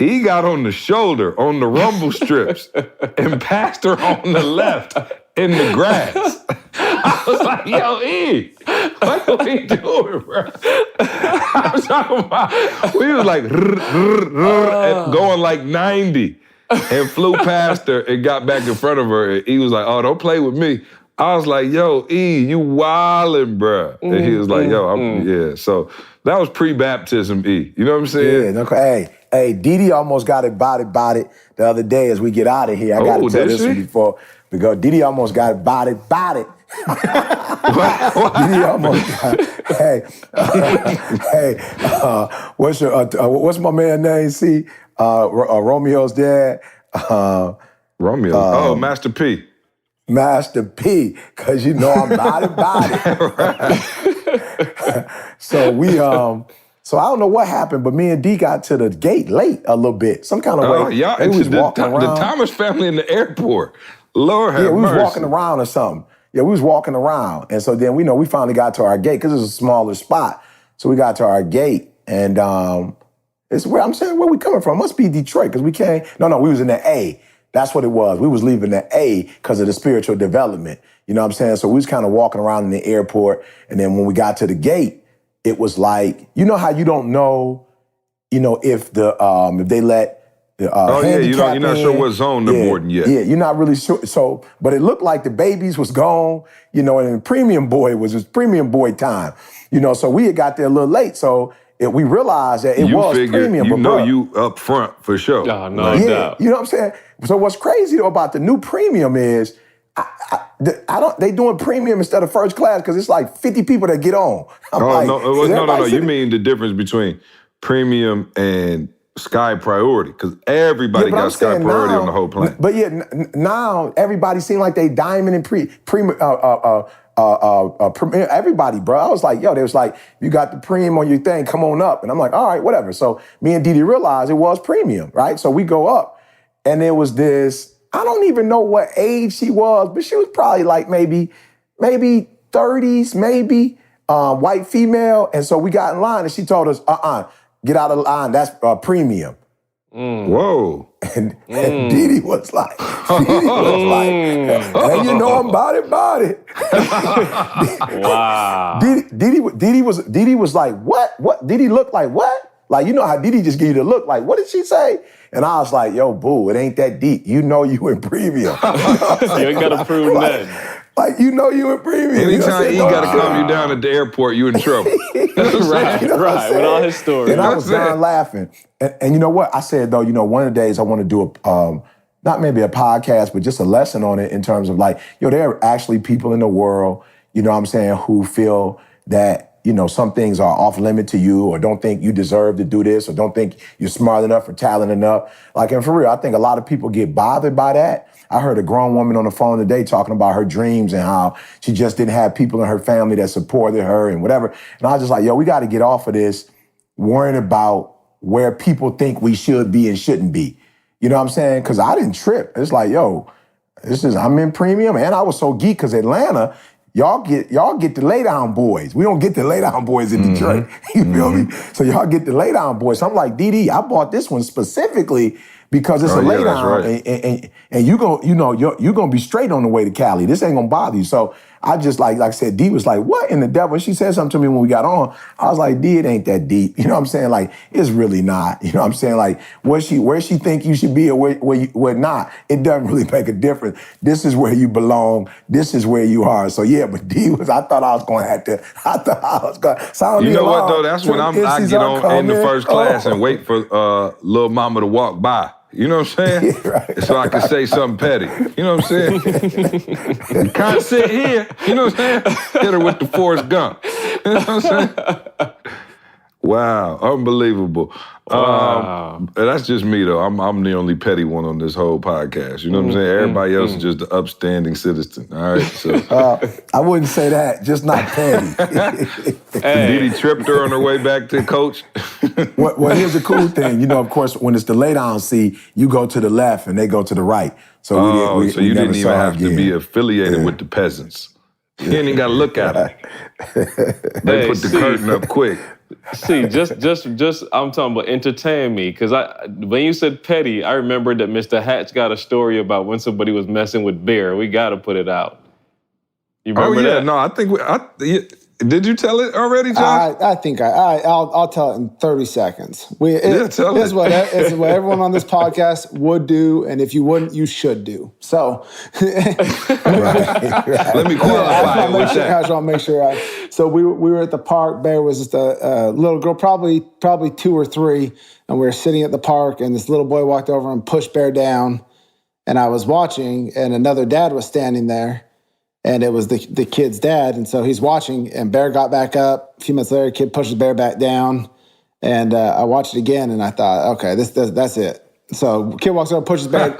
Speaker 2: E got on the shoulder, on the rumble strips, and passed her on the left in the grass. I was like, yo, E, what are we doing, bro? I'm talking about, we was like, and going like 90, and flew past her and got back in front of her. And E was like, oh, don't play with me. I was like, yo, E, you wildin', bro. And he was like, yo, yeah. So that was pre-baptism, E. You know what I'm saying?
Speaker 3: Yeah, hey, Didi almost got it body the other day as we get out of here. I got to tell this one before we go. Didi almost got it body. Didi almost got what's my man's name, see? Romeo's dad.
Speaker 2: Romeo. Master P.
Speaker 3: Master P, because you know I'm body. So so I don't know what happened, but me and D got to the gate late a little bit, some kind of way.
Speaker 2: Y'all
Speaker 3: we was walking around.
Speaker 2: The Thomas family in the airport. Lord have mercy.
Speaker 3: We was walking around or something. Yeah, we was walking around. And so then we finally got to our gate because it was a smaller spot. So we got to our gate and it's where I'm saying, where we coming from? Must be Detroit because we came. No, we was in the A. That's what it was. We was leaving the A because of the spiritual development. You know what I'm saying? So we was kind of walking around in the airport. And then when we got to the gate, it was like, you know how you don't know, if they let the
Speaker 2: you're not sure what zone they're boarding yet.
Speaker 3: Yeah, you're not really sure. So, but it looked like the babies was gone, and Premium Boy was his Premium Boy time. So we had got there a little late. So we realized that it was premium.
Speaker 2: You up front for sure.
Speaker 1: Oh, no doubt.
Speaker 3: You know what I'm saying? So what's crazy though about the new premium is they doing premium instead of first class because it's like 50 people that get on.
Speaker 2: No. You mean the difference between premium and Sky Priority because everybody got Sky Priority on the whole plane.
Speaker 3: But now everybody seem like they diamond and premium. Everybody, bro. I was like, they was like, you got the premium on your thing, come on up. And I'm like, all right, whatever. So me and Didi realized it was premium, right? So we go up and there was this, I don't even know what age she was, but she was probably like maybe 30s, maybe, white female. And so we got in line and she told us, get out of the line, that's premium.
Speaker 2: Whoa.
Speaker 3: And Didi was like, and I'm body.
Speaker 1: Wow.
Speaker 3: Didi was like, what? Didi looked like what? Like, how Didi just gave you the look, like, what did she say? And I was like, yo, boo, it ain't that deep. You in premium.
Speaker 1: You ain't gotta prove nothing.
Speaker 3: Like, you in premium.
Speaker 2: Anytime he got to calm you down at the airport, you in trouble.
Speaker 1: Right, with all his stories.
Speaker 3: And I was done laughing. And you know what? I said, though, one of the days I want to do not maybe a podcast, but just a lesson on it in terms of like, there are actually people in the world, who feel that, some things are off limit to you or don't think you deserve to do this or don't think you're smart enough or talented enough. Like, and for real, I think a lot of people get bothered by that. I heard a grown woman on the phone today talking about her dreams and how she just didn't have people in her family that supported her and whatever. And I was just like, we got to get off of this worrying about where people think we should be and shouldn't be. You know what I'm saying? Because I didn't trip. It's like, I'm in premium. And I was so geek because Atlanta, y'all get the lay down boys. We don't get the lay down boys in Detroit. You feel me? So y'all get the lay down boys. So I'm like, Didi, I bought this one specifically because it's a lay down,
Speaker 2: right.
Speaker 3: and you gonna be straight on the way to Cali. This ain't gonna bother you. So I just like I said, D was like, what in the devil? She said something to me when we got on. I was like, D, it ain't that deep. You know what I'm saying? Like, it's really not. You know what I'm saying? Like, where she think you should be or where not, it doesn't really make a difference. This is where you belong. This is where you are. So yeah, but D was, I thought I was going to have to, I thought I was going to sound.
Speaker 2: You know what though? That's when I get on in the first class and wait for little mama to walk by. You know what I'm saying?
Speaker 3: Yeah, right.
Speaker 2: So I can say something petty. You know what I'm saying? You can't sit here. You know what I'm saying? Hit her with the Forrest Gump. You know what I'm saying? Wow, unbelievable.
Speaker 1: Wow.
Speaker 2: That's just me though. I'm the only petty one on this whole podcast. You know what I'm saying? Everybody else is just the upstanding citizen. All right. So
Speaker 3: I wouldn't say that, just not petty.
Speaker 2: Did he tripped her on her way back to coach?
Speaker 3: Well, here's the cool thing. You know, of course, when it's the lay down seat, you go to the left and they go to the right. So
Speaker 2: so you didn't even have to be affiliated with the peasants. You didn't even got to look at them. They put the curtain up quick.
Speaker 1: See, just I'm talking about entertain me, because when you said petty, I remember that Mr. Hatch got a story about when somebody was messing with Bear. We got to put it out. You remember that?
Speaker 2: No, I think did you tell it already, Josh?
Speaker 4: I think I'll tell it in 30 seconds.
Speaker 2: Tell
Speaker 4: it's what everyone on this podcast would do, and if you wouldn't, you should do. So
Speaker 2: right. Let me qualify with that.
Speaker 4: I just want to make sure. So we were at the park. Bear was just a little girl, probably 2 or 3, and we were sitting at the park, and this little boy walked over and pushed Bear down, and I was watching, and another dad was standing there. And it was the kid's dad, and so he's watching, and Bear got back up. A few minutes later, kid pushes Bear back down, and I watched it again, and I thought, okay, that's it. So kid walks over, pushes Bear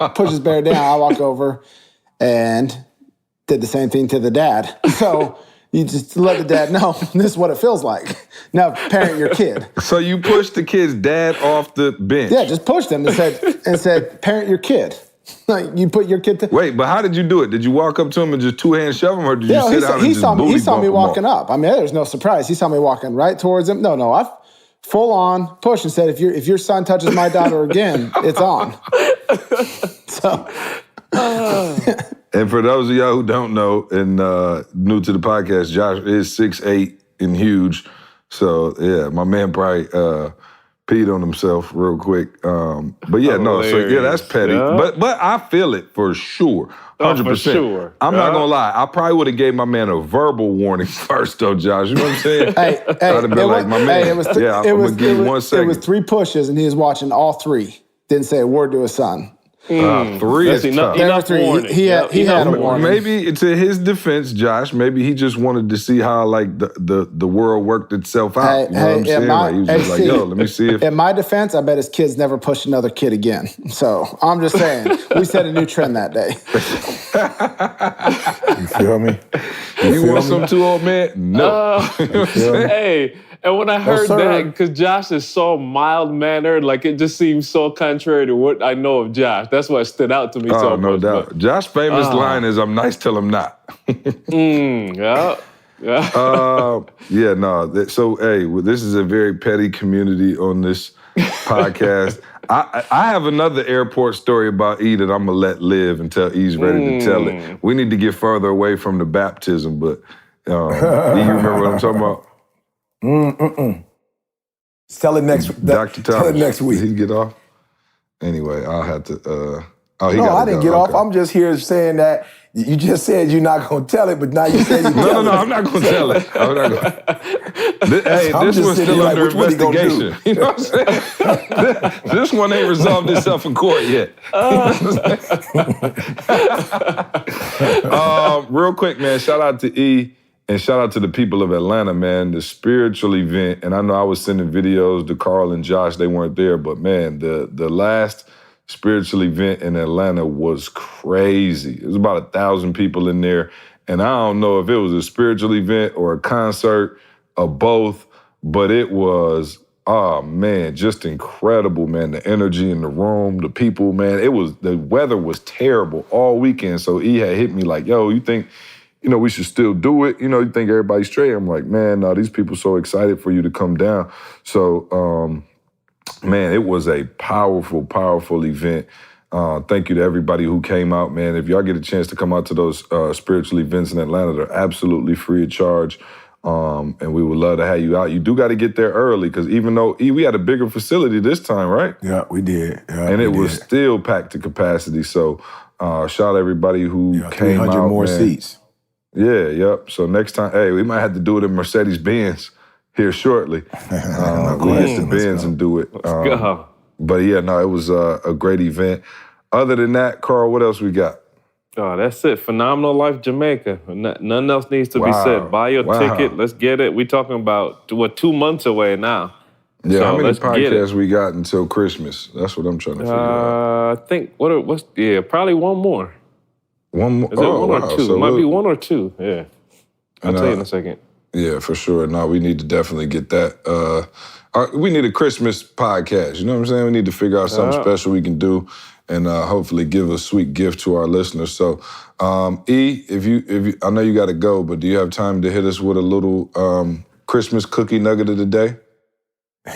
Speaker 4: down. I walk over and did the same thing to the dad. So you just let the dad know this is what it feels like. Now parent your kid.
Speaker 2: So you pushed the kid's dad off the bench?
Speaker 4: Yeah, just pushed him and said parent your kid. Like you put your kid to...
Speaker 2: Wait, but how did you do it? Did you walk up to him and just 2-hand shove him, or did you sit down and just booty
Speaker 4: He saw me walking
Speaker 2: up?
Speaker 4: I mean, there's no surprise. He saw me walking right towards him. No, I full on pushed and said, if your son touches my daughter again, it's on. So...
Speaker 2: And for those of y'all who don't know and new to the podcast, Josh is 6'8" and huge. So, yeah, my man probably... peed on himself real quick. But yeah, so yeah, that's petty. Yeah. But I feel it for sure. 100%.
Speaker 1: For sure.
Speaker 2: I'm not gonna lie. I probably would have gave my man a verbal warning first though, Josh. You know what I'm saying?
Speaker 4: I'd
Speaker 2: have been like, my man,
Speaker 4: I'm gonna give you 1 second. It was 3 pushes and he was watching all 3. Didn't say a word to his son.
Speaker 2: 3 is tough.
Speaker 1: Enough warning.
Speaker 4: He had a warning.
Speaker 2: Maybe to his defense, Josh, maybe he just wanted to see how like the world worked itself out. You know what I'm saying? Like, he was just like, yo, let me see if...
Speaker 4: In my defense, I bet his kids never pushed another kid again. So I'm just saying, we set a new trend that day.
Speaker 3: You feel me?
Speaker 2: You want some too, old man? No.
Speaker 1: Hey, and when I heard that, because Josh is so mild-mannered, like it just seems so contrary to what I know of Josh. That's what stood out to me so much.
Speaker 2: No doubt. But Josh's famous line is, I'm nice till I'm not.
Speaker 1: Yeah.
Speaker 2: So, hey, this is a very petty community on this podcast. I have another airport story about E that I'm going to let live until E's ready to tell it. We need to get further away from the baptism, but E, you remember what I'm talking about?
Speaker 3: Tell it next.
Speaker 2: Dr. Thomas,
Speaker 3: tell it next week.
Speaker 2: Did he get off? Anyway, I'll have to.
Speaker 3: I didn't get off. I'm just here saying that you just said you're not going to tell it, but now you say you tell it.
Speaker 2: No, I'm not going to tell it. Hey, this one's still under investigation. You know what I'm saying? This one ain't resolved itself in court yet. Real quick, man, shout out to E. And shout out to the people of Atlanta, man, the spiritual event. And I know I was sending videos to Carl and Josh. They weren't there. But, man, the last spiritual event in Atlanta was crazy. It was about 1,000 people in there. And I don't know if it was a spiritual event or a concert or both, but it was, oh, man, just incredible, man. The energy in the room, the people, man. The weather was terrible all weekend. So E had hit me like, yo, you think... we should still do it. You think everybody's straight. I'm like, man, no, these people so excited for you to come down. So, man, it was a powerful, powerful event. Thank you to everybody who came out, man. If y'all get a chance to come out to those spiritual events in Atlanta, they're absolutely free of charge. And we would love to have you out. You do got to get there early because even though we had a bigger facility this time, right?
Speaker 3: Yeah, we did. Yeah,
Speaker 2: and it was still packed to capacity. So shout out everybody who came out.
Speaker 3: 300 more
Speaker 2: man.
Speaker 3: seats.
Speaker 2: Yeah, yep. So next time, hey, we might have to do it in Mercedes-Benz here shortly. We hit the Benz and do it.
Speaker 1: Let's go.
Speaker 2: But yeah, no, it was a great event. Other than that, Carl, what else we got?
Speaker 1: Oh, that's it. Phenomenal Life Jamaica. Nothing else needs to be said. Buy your ticket. Let's get it. We're talking about, 2 months away now.
Speaker 2: Yeah,
Speaker 1: so
Speaker 2: how many podcasts we got until Christmas? That's what I'm trying to figure out.
Speaker 1: I think, probably one more.
Speaker 2: One more?
Speaker 1: Is it one or two?
Speaker 2: So
Speaker 1: it might be one or two, yeah. I'll tell you in a second.
Speaker 2: Yeah, for sure. No, we need to definitely get that. We need a Christmas podcast. You know what I'm saying? We need to figure out something special we can do and hopefully give a sweet gift to our listeners. So, E, if you, I know you got to go, but do you have time to hit us with a little Christmas cookie nugget of the day?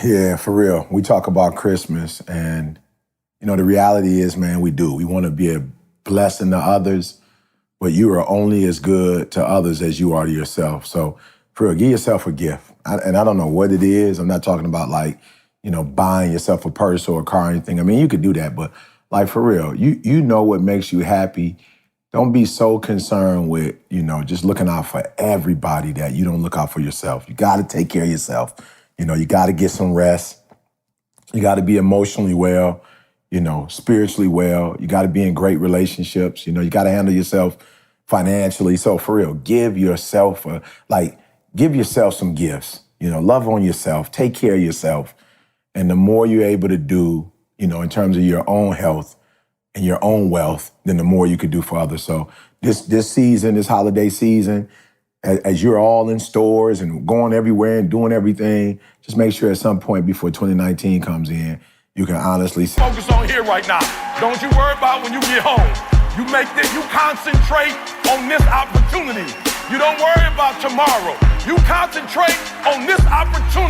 Speaker 3: Yeah, for real. We talk about Christmas, and the reality is, man, we do. We want to be a blessing to others, but you are only as good to others as you are to yourself. So, for real, give yourself a gift. And I don't know what it is. I'm not talking about buying yourself a purse or a car or anything. I mean, you could do that, but for real, you know what makes you happy. Don't be so concerned with, just looking out for everybody that you don't look out for yourself. You got to take care of yourself. You got to get some rest. You got to be emotionally well, spiritually well. You got to be in great relationships. You got to handle yourself financially. So for real, give yourself some gifts. Love on yourself. Take care of yourself. And the more you're able to do, in terms of your own health and your own wealth, then the more you could do for others. So this season, this holiday season, as you're all in stores and going everywhere and doing everything, just make sure at some point before 2019 comes in, you can honestly say,
Speaker 5: focus on here right now. Don't you worry about when you get home. You concentrate on this opportunity. You don't worry about tomorrow. You concentrate on this opportunity.